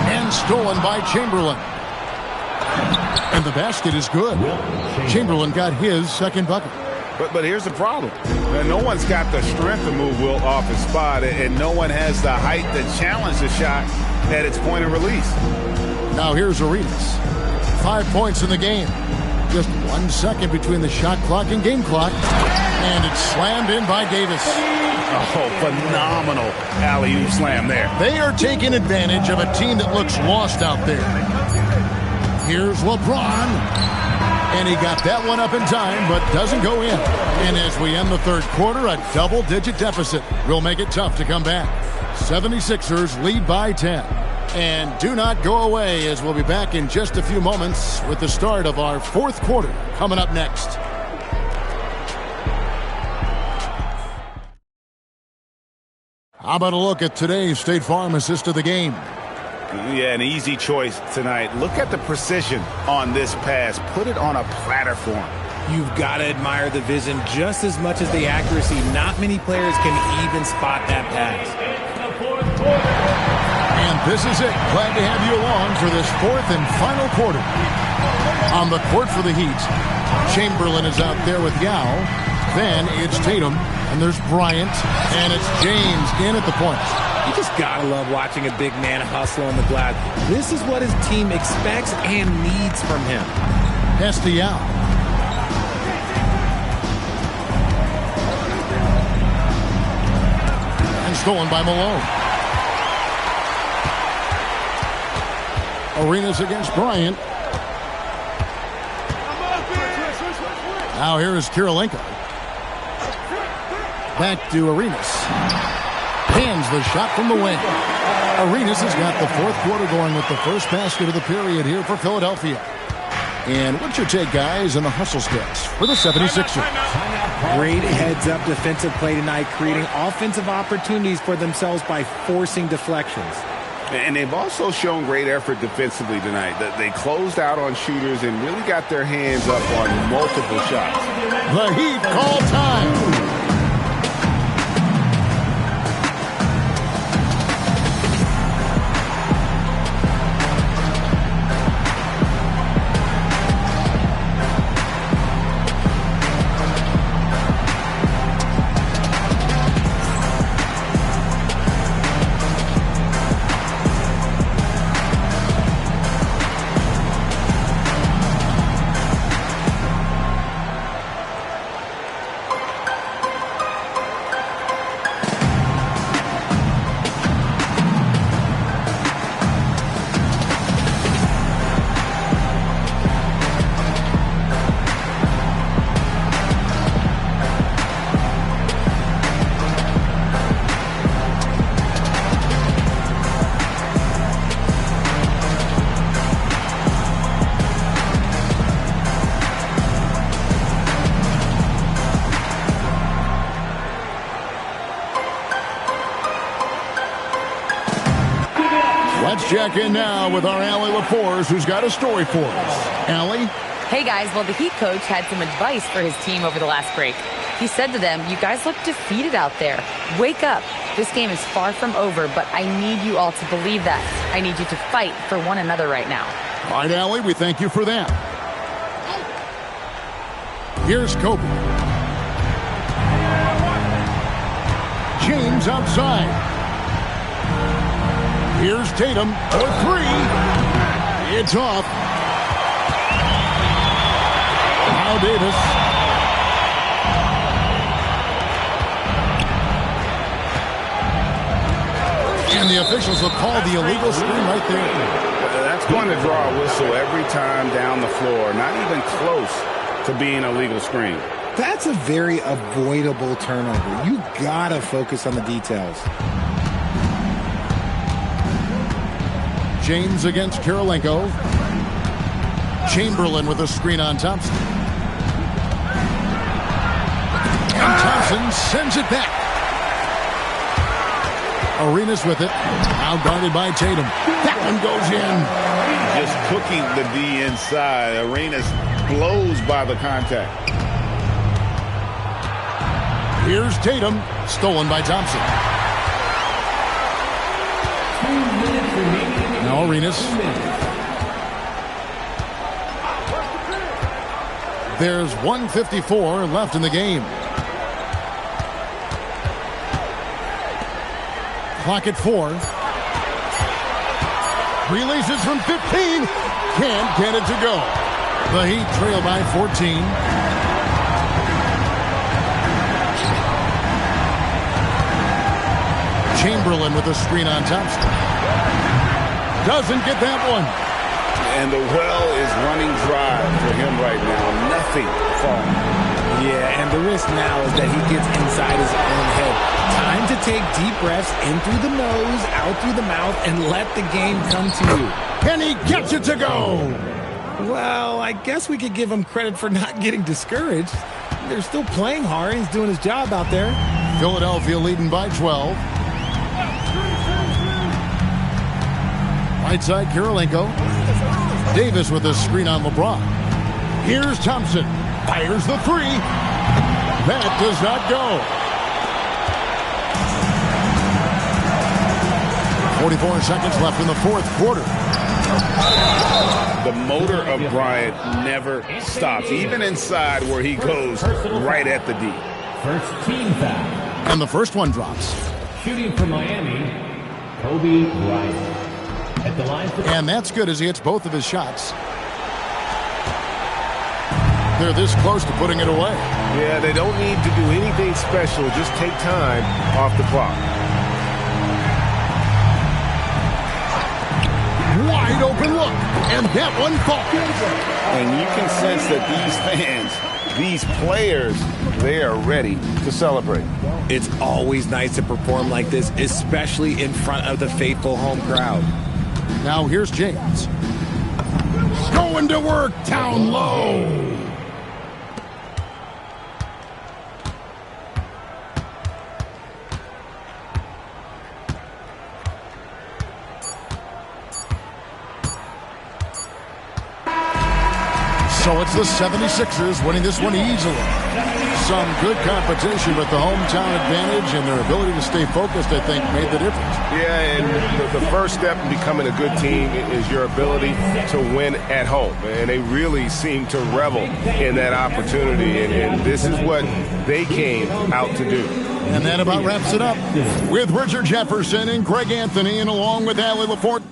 And stolen by Chamberlain. And the basket is good. Chamberlain got his second bucket. But here's the problem. No one's got the strength to move Wilt off his spot, and no one has the height to challenge the shot at its point of release. Now here's Arenas. 5 points in the game. Just 1 second between the shot clock and game clock. And it's slammed in by Davis. Oh, phenomenal alley-oop slam there. They are taking advantage of a team that looks lost out there. Here's LeBron. And he got that one up in time, but doesn't go in. And as we end the third quarter, a double-digit deficit will make it tough to come back. 76ers lead by 10. And do not go away, as we'll be back in just a few moments with the start of our fourth quarter coming up next. How about a look at today's State Farm assist of the game? Yeah, an easy choice tonight. Look at the precision on this pass. Put it on a platform. You've got to admire the vision just as much as the accuracy. Not many players can even spot that pass. And this is it. Glad to have you along for this fourth and final quarter. On the court for the Heat, Chamberlain is out there with Yao. Then it's Tatum, and there's Bryant, and it's James in at the point. You just got to love watching a big man hustle on the glass. This is what his team expects and needs from him. Pass to Yao. And stolen by Malone. Arenas against Bryant. Now here is Kirilenko. Back to Arenas. Hands the shot from the wing. Arenas has got the fourth quarter going with the first basket of the period here for Philadelphia. And what's your take, guys, on the hustle steps for the 76ers? Great heads-up defensive play tonight, creating offensive opportunities for themselves by forcing deflections. And they've also shown great effort defensively tonight. They closed out on shooters and really got their hands up on multiple shots. The Heat call time. Let's check in now with our Allie LaForce, who's got a story for us. Allie? Hey, guys. Well, the Heat coach had some advice for his team over the last break. He said to them, you guys look defeated out there. Wake up. This game is far from over, but I need you all to believe that. I need you to fight for one another right now. All right, Allie, we thank you for that. Here's Kobe. James outside. Here's Tatum for three. It's off. Now Davis. And the officials will call the illegal screen right there. That's going to draw a whistle every time down the floor. Not even close to being a legal screen. That's a very avoidable turnover. You gotta focus on the details. James against Kirilenko. Chamberlain with a screen on Thompson. And Thompson sends it back. Arenas with it. Now guarded by Tatum. That one goes in. Just cooking the D inside. Arenas blows by the contact. Here's Tatum. Stolen by Thompson. Now Arenas. There's 1:54 left in the game. Clock at 4. Releases from 15. Can't get it to go. The Heat trail by 14. Chamberlain with a screen on Thompson. Doesn't get that one. And the well is running dry for him right now. Nothing falling. Yeah, and the risk now is that he gets inside his own head. Time to take deep breaths in through the nose, out through the mouth, and let the game come to you. And he gets it to go. Well, I guess we could give him credit for not getting discouraged. They're still playing hard. He's doing his job out there. Philadelphia leading by 12. Right side, Kirilenko. Davis with a screen on LeBron. Here's Thompson. Fires the three. That does not go. 44 seconds left in the fourth quarter. The motor of Bryant never stops, even inside where he goes right at the D. First team foul. And the first one drops. Shooting for Miami, Kobe Bryant. At the line for And that's good as he hits both of his shots. They're this close to putting it away. Yeah, they don't need to do anything special. Just take time off the clock. Wide open look. And that one falls. And you can sense that these fans, these players, they are ready to celebrate. It's always nice to perform like this, especially in front of the faithful home crowd. Now here's James. Going to work down low. So it's the 76ers winning this one easily. Some good competition, but the hometown advantage and their ability to stay focused, I think, made the difference. Yeah, and the first step in becoming a good team is your ability to win at home. And they really seem to revel in that opportunity. And this is what they came out to do. And that about wraps it up with Richard Jefferson and Greg Anthony, and along with Allie LaForte.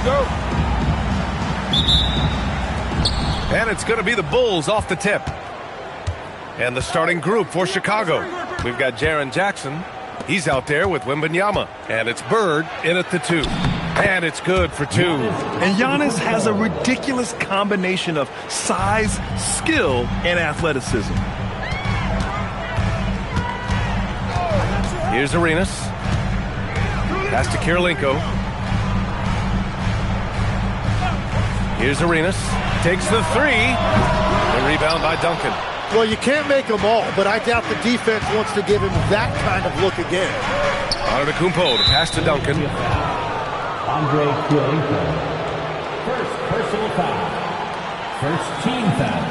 go. And it's going to be the Bulls off the tip. And the starting group for Chicago. We've got Jaren Jackson. He's out there with Wembanyama. And it's Bird in at the 2. And it's good for 2. And Giannis has a ridiculous combination of size, skill, and athleticism. Here's Arenas. Pass to Kirilenko. Here's Arenas. Takes the 3. The rebound by Duncan. Well, you can't make them all, but I doubt the defense wants to give him that kind of look again. Antetokounmpo to pass to Duncan. Andre Kirilenko. First personal foul. First team foul.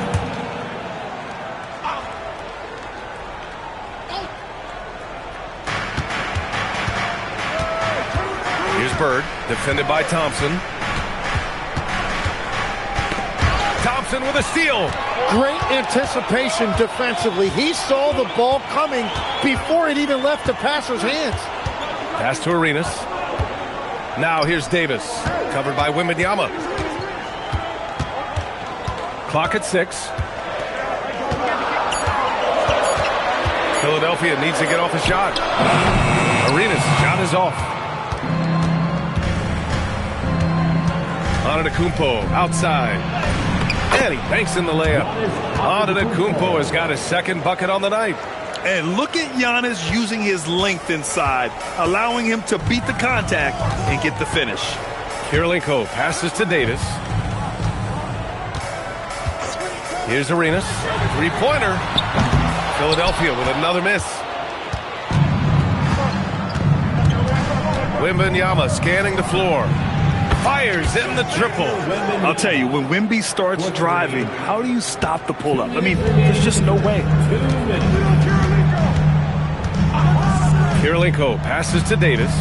Here's Bird, defended by Thompson. Thompson with a steal. Great anticipation defensively. He saw the ball coming before it even left the passer's hands. Pass to Arenas. Now here's Davis, covered by Wembanyama. Clock at 6. Philadelphia needs to get off a shot. Arenas' shot is off. Antetokounmpo outside. And he banks in the layup. Antetokounmpo has got his second bucket on the night. And look at Giannis using his length inside, allowing him to beat the contact and get the finish. Kirilenko passes to Davis. Here's Arenas. Three-pointer. Philadelphia with another miss. Wembanyama scanning the floor. Fires in the triple. I'll tell you, when Wemby starts driving, how do you stop the pull-up? I mean, there's just no way. Kirilenko passes to Davis.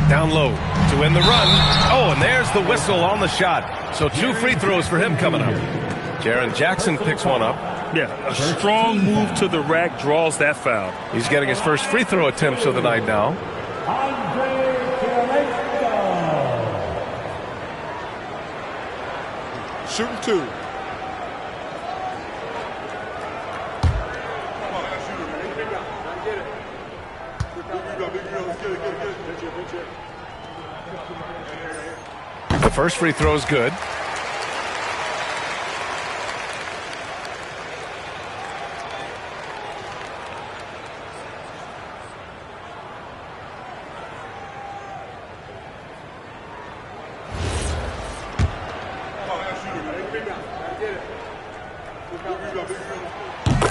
Down low to win the run. Oh, and there's the whistle on the shot. So 2 free throws for him coming up. Jaren Jackson picks one up. Yeah, a strong move to the rack draws that foul. He's getting his first free throw attempts of the night now. Shooting 2. The first free throw is good.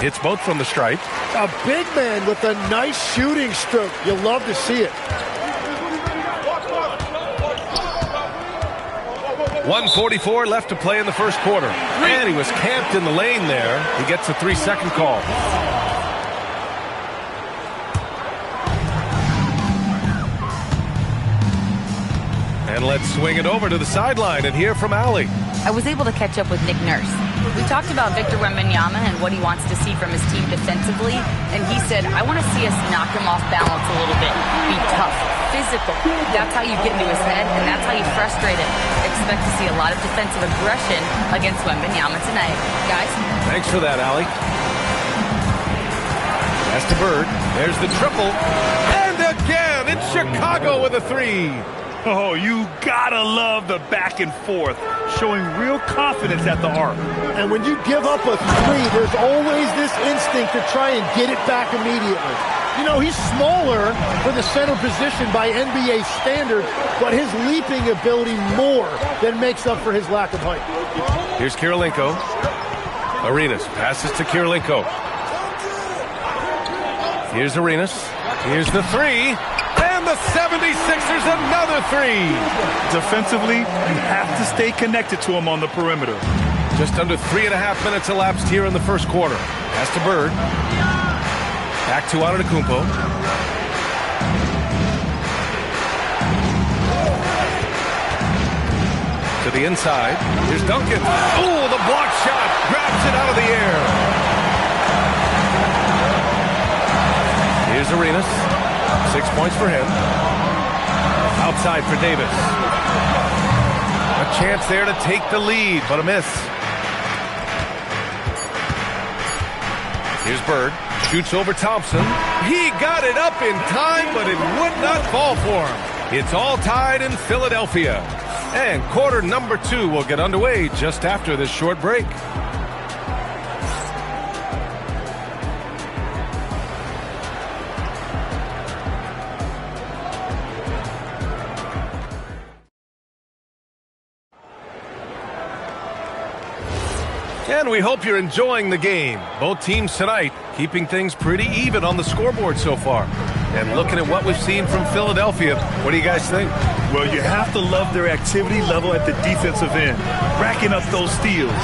Hits both from the stripe. A big man with a nice shooting stroke. You'll love to see it. 1:44 left to play in the first quarter. And he was camped in the lane there. He gets a 3-second call. And let's swing it over to the sideline and hear from Allie. I was able to catch up with Nick Nurse. We talked about Victor Wembanyama and what he wants to see from his team defensively, and he said, I want to see us knock him off balance a little bit, be tough, physical. That's how you get into his head, and that's how you frustrate him. Expect to see a lot of defensive aggression against Wembanyama tonight. Guys? Thanks for that, Allie. That's to Bird. There's the triple. And again, it's Chicago with a 3. Oh, you gotta love the back and forth, showing real confidence at the arc. And when you give up a 3, there's always this instinct to try and get it back immediately. You know, he's smaller for the center position by NBA standards, but his leaping ability more than makes up for his lack of height. Here's Kirilenko. Arenas passes to Kirilenko. Here's Arenas. Here's the 3. And the 76ers another 3. Defensively, you have to stay connected to him on the perimeter. Just under 3.5 minutes elapsed here in the first quarter. Pass to Bird. Back to Antetokounmpo. To the inside. Here's Duncan. Oh, the block shot. Grabs it out of the air. Here's Arenas. 6 points for him. Outside for Davis. chance there to take the lead, but a miss. Here's Bird. Shoots over Thompson. He got it up in time, but it would not fall for him. It's all tied in Philadelphia. And quarter number 2 will get underway just after this short break. And we hope you're enjoying the game. Both teams tonight keeping things pretty even on the scoreboard so far. And looking at what we've seen from Philadelphia, what do you guys think? Well, you have to love their activity level at the defensive end, racking up those steals.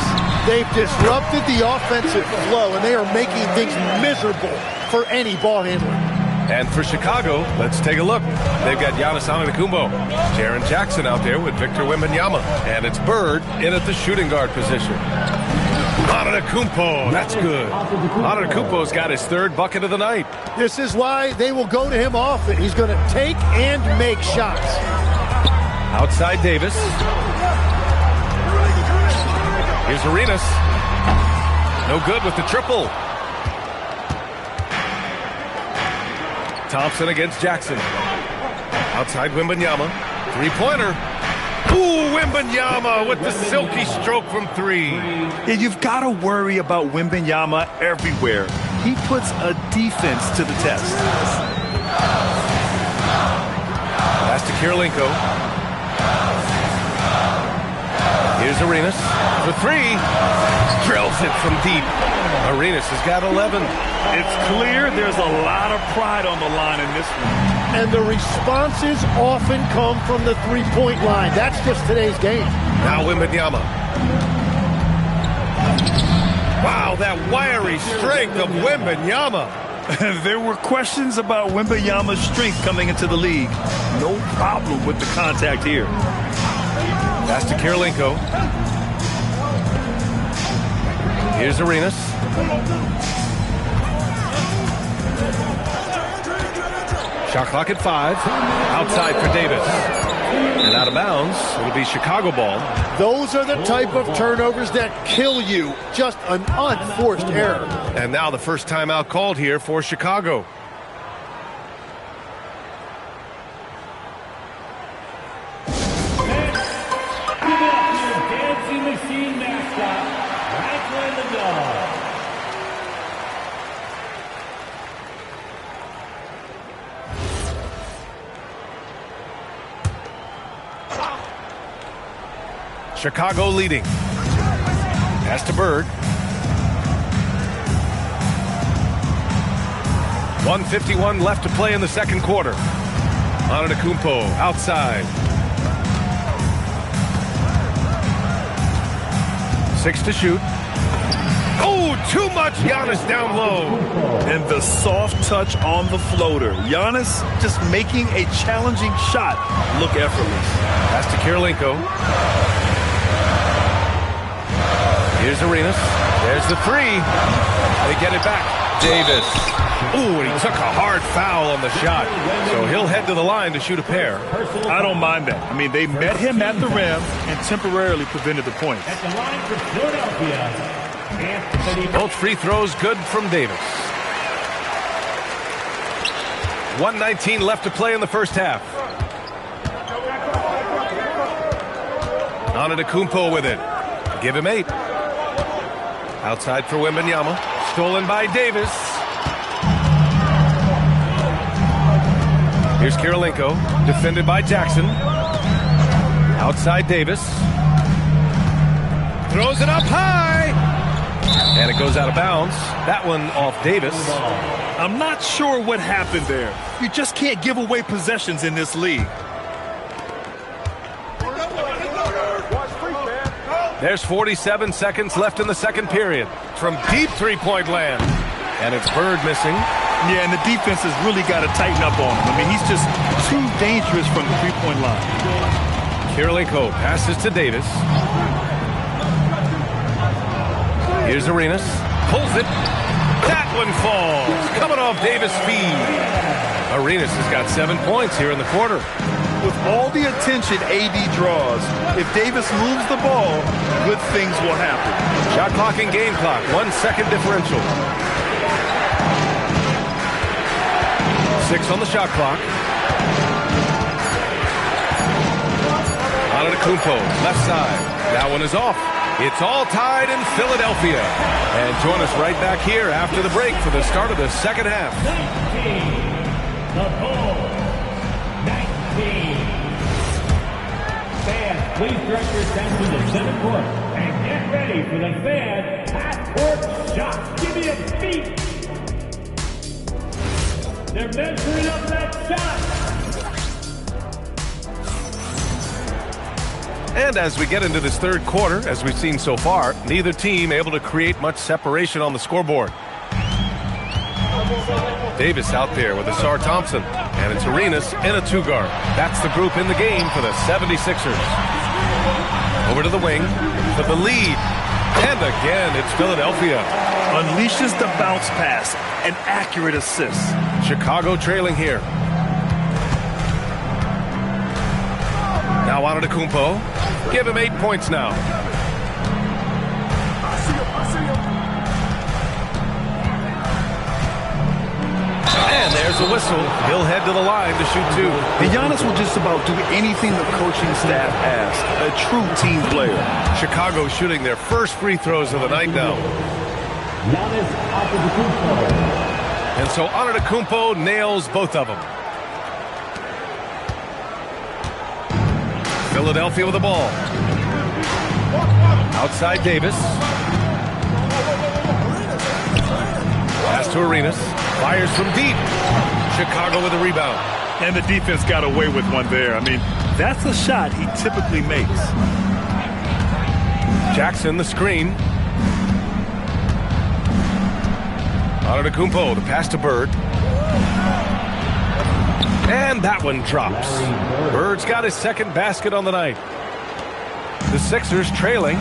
They've disrupted the offensive flow, and they are making things miserable for any ball handler. And for Chicago, let's take a look. They've got Giannis Antetokounmpo, Jaren Jackson out there with Victor Wembanyama, and it's Bird in at the shooting guard position. Antetokounmpo, that's good. Antetokounmpo's got his 3rd bucket of the night. This is why they will go to him often. He's going to take and make shots. Outside Davis. Here's Arenas. No good with the triple. Thompson against Jackson. Outside Wembanyama. 3-pointer. Ooh, Wembanyama with the silky stroke from 3. Yeah, you've got to worry about Wembanyama everywhere. He puts a defense to the test. Pass to Kirilenko. Here's Arenas for 3. Drills it from deep. Arenas has got 11. It's clear there's a lot of pride on the line in this one. And the responses often come from the three-point line. That's just today's game. Now Wembanyama. Wow, that wiry strength of Wembanyama. There were questions about Wembanyama's strength coming into the league. No problem with the contact here. Pass to Kirilenko. Here's Arenas. Shot clock at 5. Outside for Davis. And out of bounds, it'll be Chicago ball. Those are the type of turnovers that kill you. Just an unforced error. And now the first timeout called here for Chicago. Dancing machine mascot, Franklin the Dog. Chicago leading. Pass to Bird. 1:51 left to play in the second quarter. Antetokounmpo outside. 6 to shoot. Oh, too much Giannis down low. And the soft touch on the floater. Giannis just making a challenging shot look effortless. Pass to Kirilenko. Here's Arenas. There's the 3. They get it back. Davis. Ooh, and he took a hard foul on the shot. So he'll head to the line to shoot a pair. I don't mind that. I mean, they met him at the rim and temporarily prevented the points. At the line for Philadelphia, Anthony. Both free throws good from Davis. 1:19 left to play in the first half. Antetokounmpo with it. Give him 8. Outside for Wembanyama. Stolen by Davis. Here's Kirilenko. Defended by Jackson. Outside Davis. Throws it up high. And it goes out of bounds. That one off Davis. I'm not sure what happened there. You just can't give away possessions in this league. There's 47 seconds left in the second period. From deep three-point land. And it's Bird missing. Yeah, and the defense has really got to tighten up on him. I mean, he's just too dangerous from the three-point line. Kirilenko passes to Davis. Here's Arenas. Pulls it. That one falls. Coming off Davis' feed. Arenas has got 7 points here in the quarter. with all the attention AD draws, if Davis moves the ball, good things will happen. Shot clock and game clock, 1 second differential. 6 on the shot clock. Antetokounmpo, left side. That one is off. It's all tied in Philadelphia. And join us right back here after the break for the start of the second half. 19. The Bulls. 19. Fans, please direct your attention to center court and get ready for the fan half-court shot. Give me a beat. They're measuring up that shot. And as we get into this third quarter, as we've seen so far, neither team able to create much separation on the scoreboard. Davis out there with Ausar Thompson, and it's Arenas in a two-guard. That's the group in the game for the 76ers. Over to the wing for the lead. And again, it's Philadelphia. Unleashes the bounce pass, an accurate assist. Chicago trailing here. Now Antetokounmpo. Give him 8 points now. And there's a whistle. He'll head to the line to shoot 2. And Giannis will just about do anything the coaching staff asks. A true team player. Chicago shooting their first free throws of the night now. And so Antetokounmpo nails both of them. Philadelphia with the ball. Outside Davis. Pass to Arenas. Fires from deep. Chicago with a rebound. And the defense got away with one there. I mean, that's a shot he typically makes. Jackson, the screen. Antetokounmpo, the pass to Bird. And that one drops. Bird's got his second basket on the night. The Sixers trailing.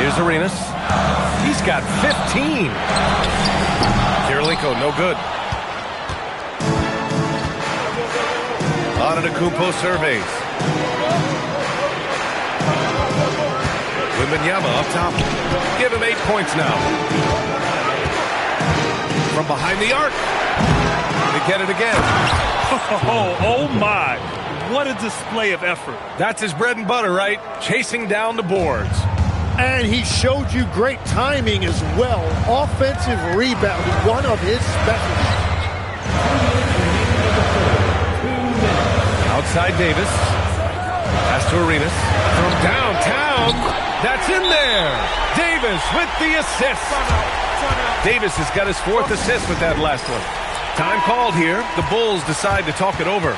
Here's Arenas. He's got 15. Kirilenko, no good. Antetokounmpo surveys. Wembanyama up top. Give him 8 points now. From behind the arc. To get it again. Oh my. What a display of effort. That's his bread and butter, right? Chasing down the boards. And he showed you great timing as well. Offensive rebounding, one of his specialties. Outside Davis. Pass to Arenas. From downtown. That's in there. Davis with the assist. Davis has got his 4th assist with that last one. Time called here. The Bulls decide to talk it over.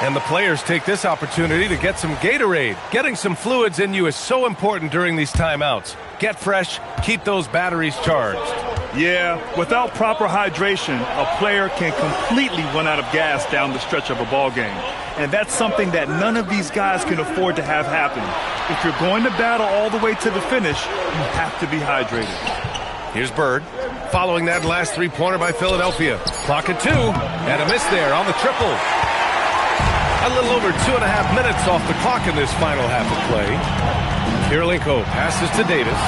And the players take this opportunity to get some Gatorade. Getting some fluids in you is so important during these timeouts. Get fresh, keep those batteries charged. Yeah, without proper hydration, a player can completely run out of gas down the stretch of a ball game. And that's something that none of these guys can afford to have happen. If you're going to battle all the way to the finish, you have to be hydrated. Here's Bird, following that last three-pointer by Philadelphia. Clock at 2, and a miss there on the triple. A little over 2.5 minutes off the clock in this final half of play. Kirilenko passes to Davis.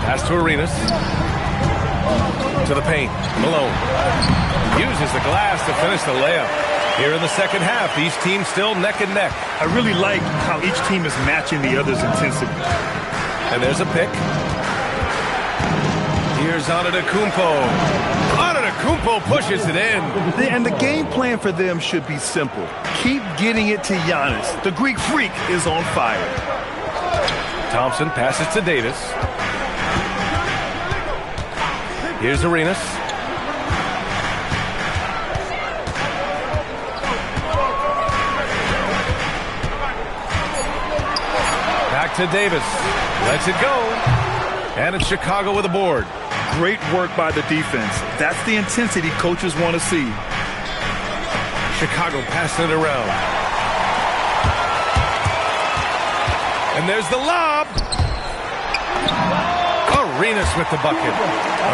Pass to Arenas. To the paint. Malone uses the glass to finish the layup. Here in the second half, these teams still neck and neck. I really like how each team is matching the other's intensity. And there's a pick. Here's Antetokounmpo. Antetokounmpo pushes it in. And the game plan for them should be simple. Keep getting it to Giannis. The Greek freak is on fire. Thompson passes to Davis. Here's Arenas. Back to Davis. Lets it go. And it's Chicago with a board. Great work by the defense. That's the intensity coaches want to see. Chicago passing it around. And there's the lob. Arenas Arenas with the bucket.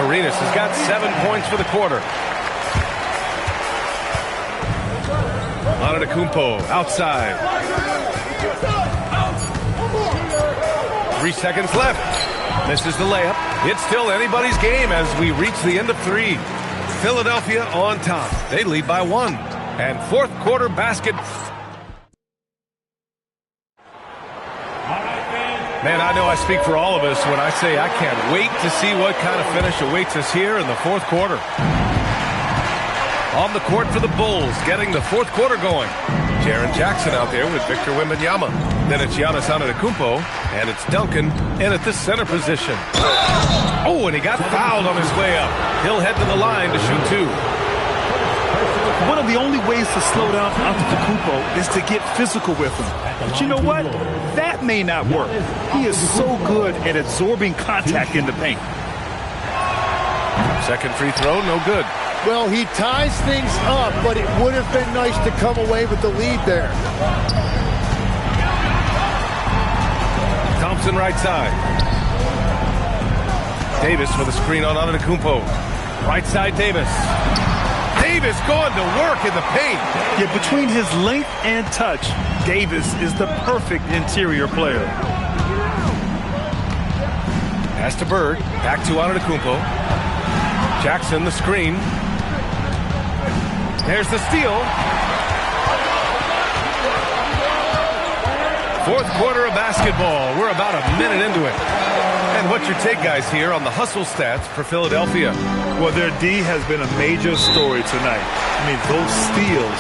Arenas has got 7 points for the quarter. Antetokounmpo outside. 3 seconds left. Misses the layup. It's still anybody's game as we reach the end of 3. Philadelphia on top. They lead by 1. And fourth quarter basket. Man, I know I speak for all of us when I say I can't wait to see what kind of finish awaits us here in the fourth quarter. On the court for the Bulls, getting the fourth quarter going. Jaren Jackson out there with Victor Wembanyama. Then it's Giannis Antetokounmpo, and it's Duncan in at the center position. Oh, and he got fouled on his way up. He'll head to the line to shoot 2. One of the only ways to slow down Antetokounmpo is to get physical with him. But you know what? That may not work. He is so good at absorbing contact in the paint. Second free throw, no good. Well, he ties things up, but it would have been nice to come away with the lead there. Thompson right side. Davis with a screen on Antetokounmpo. Right side, Davis. Davis going to work in the paint. Yeah, between his length and touch, Davis is the perfect interior player. Pass to Bird. Back to Antetokounmpo. Jackson, the screen. There's the steal. Fourth quarter of basketball. We're about a minute into it. And what's your take, guys, here on the hustle stats for Philadelphia? Well, their D has been a major story tonight. I mean, those steals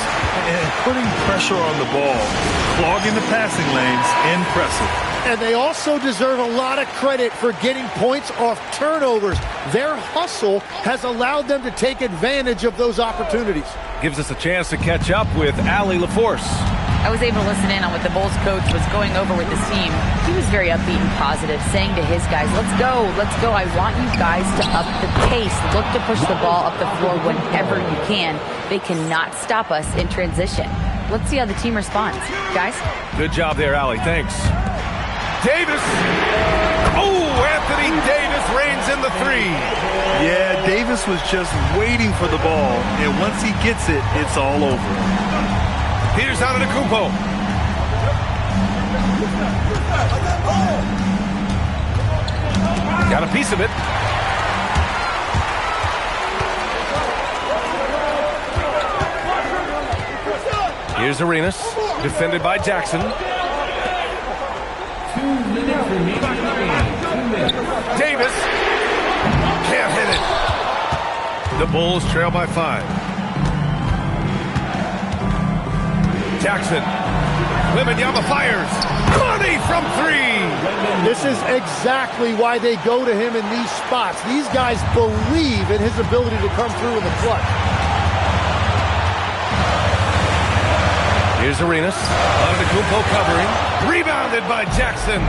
and putting pressure on the ball, clogging the passing lanes, impressive. And they also deserve a lot of credit for getting points off turnovers. Their hustle has allowed them to take advantage of those opportunities. Gives us a chance to catch up with Allie LaForce. I was able to listen in on what the Bulls coach was going over with his team. He was very upbeat and positive, saying to his guys, let's go. I want you guys to up the pace. Look to push the ball up the floor whenever you can. They cannot stop us in transition. Let's see how the team responds. Guys? Good job there, Allie. Thanks. Davis. Oh, Anthony Davis reigns in the 3. Yeah, Davis was just waiting for the ball, and once he gets it, it's all over. Here's Antetokounmpo. Got a piece of it. Here's Arenas, defended by Jackson. 2 minutes remaining. 2 minutes. Davis can't hit it. The Bulls trail by 5. Jackson. Wembanyama fires. Money from 3. This is exactly why they go to him in these spots. These guys believe in his ability to come through in the clutch. Here's Arenas. Antetokounmpo covering. Rebounded by Jackson.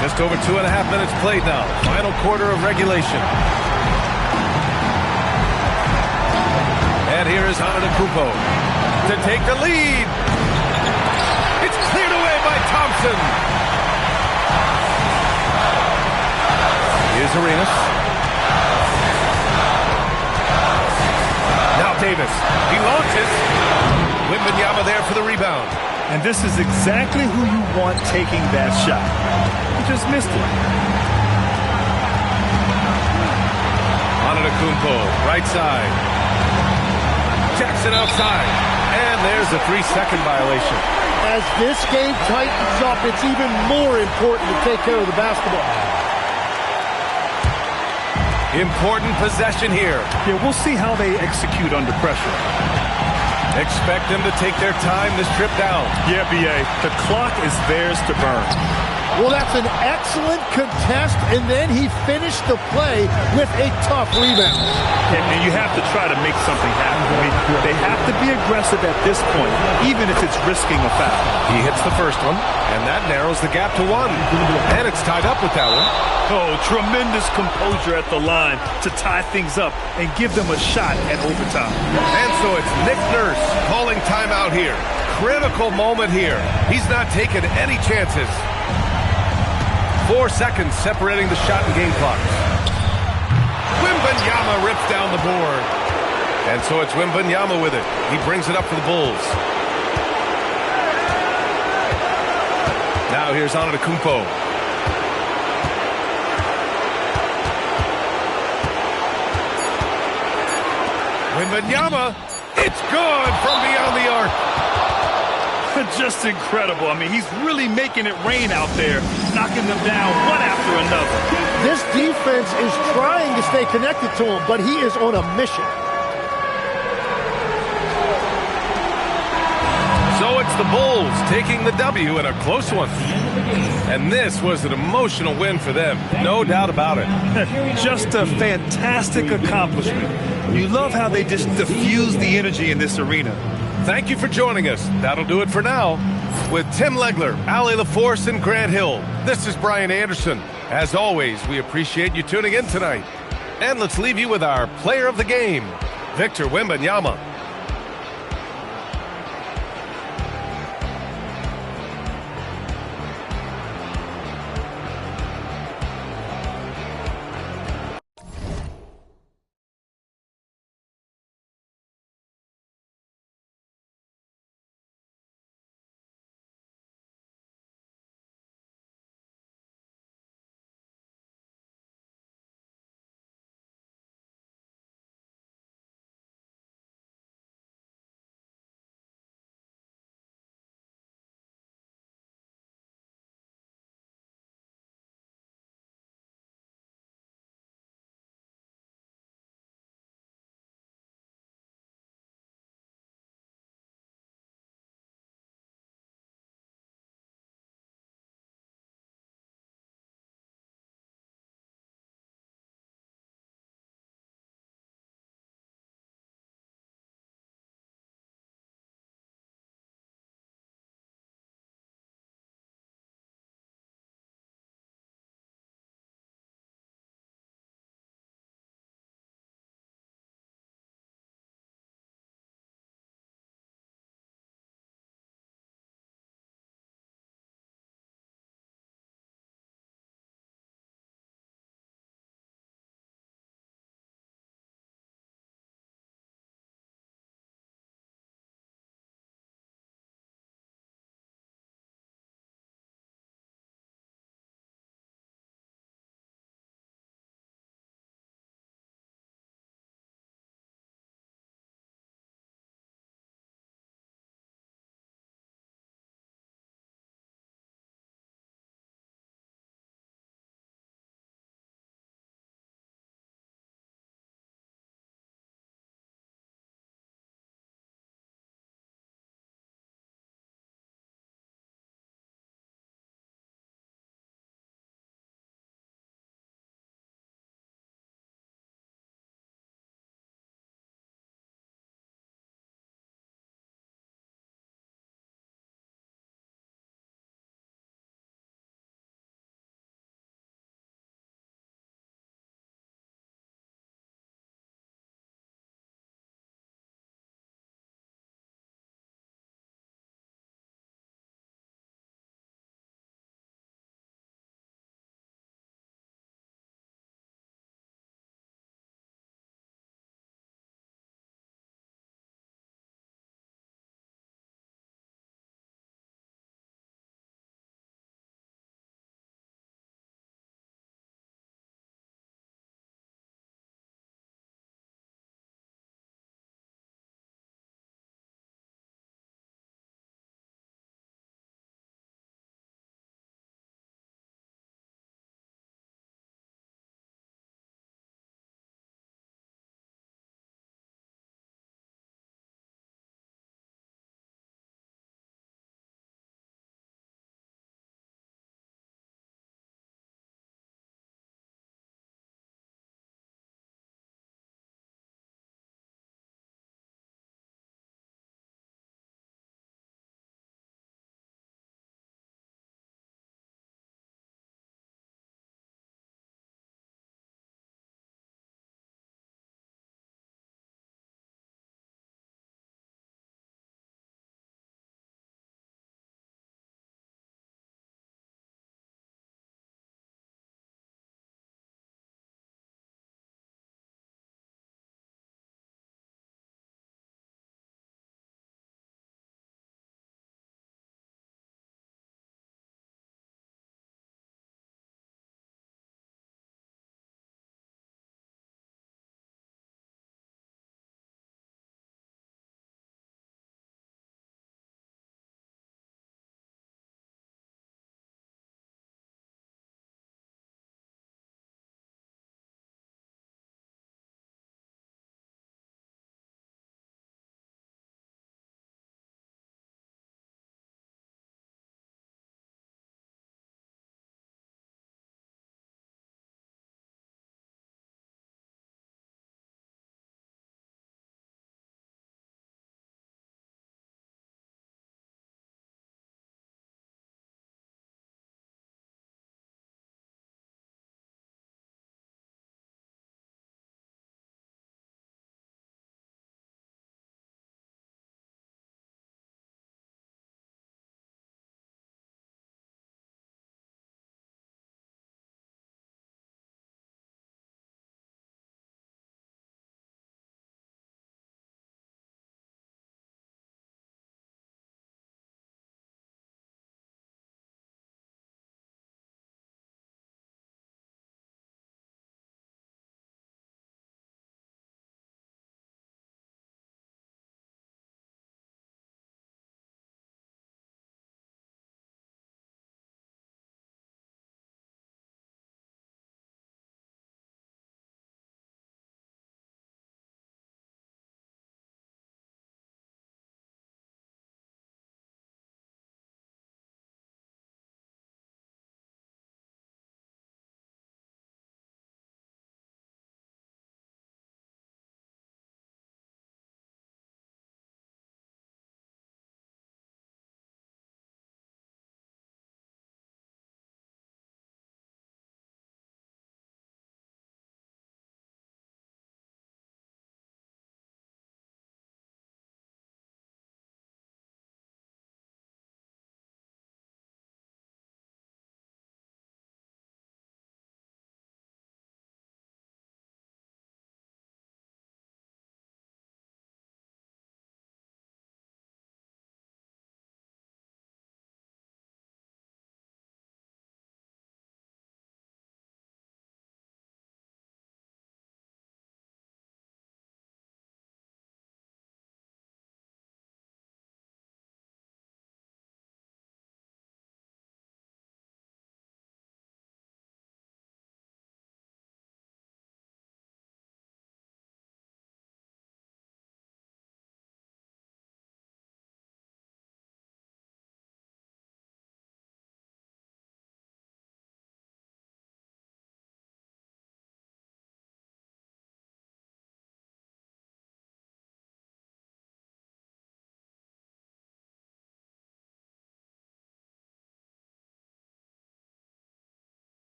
Just over 2.5 minutes played now. Final quarter of regulation. And here is Antetokounmpo to take the lead. It's cleared away by Thompson. Here's Arenas. Now Davis. He launches. Wembanyama there for the rebound. And this is exactly who you want taking that shot. He just missed it. Antetokounmpo, right side. Jackson outside. And there's a 3-second violation. As this game tightens up, it's even more important to take care of the basketball. Important possession here. Yeah, we'll see how they execute under pressure. Expect them to take their time this trip down. Yeah, B.A., the clock is theirs to burn. Well, that's an excellent contest, and then he finished the play with a tough rebound. And you have to try to make something happen. I mean, they have to be aggressive at this point, even if it's risking a foul. He hits the first one, and that narrows the gap to 1. And it's tied up with that one. Oh, tremendous composure at the line to tie things up and give them a shot at overtime. And so it's Nick Nurse calling timeout here. Critical moment here. He's not taking any chances. 4 seconds separating the shot and game clocks. Wembanyama rips down the board. And so it's Wembanyama with it. He brings it up for the Bulls. Now here's Antetokounmpo. Wembanyama, it's good from beyond the arc. Just incredible. I mean, he's really making it rain out there, knocking them down one after another. This defense is trying to stay connected to him, but he is on a mission. So it's the Bulls taking the W in a close one. And this was an emotional win for them, no doubt about it. Just a fantastic accomplishment. You love how they just diffuse the energy in this arena. Thank you for joining us. That'll do it for now. With Tim Legler, Allie LaForce, and Grant Hill, this is Brian Anderson. As always, we appreciate you tuning in tonight. And let's leave you with our player of the game, Victor Wembanyama.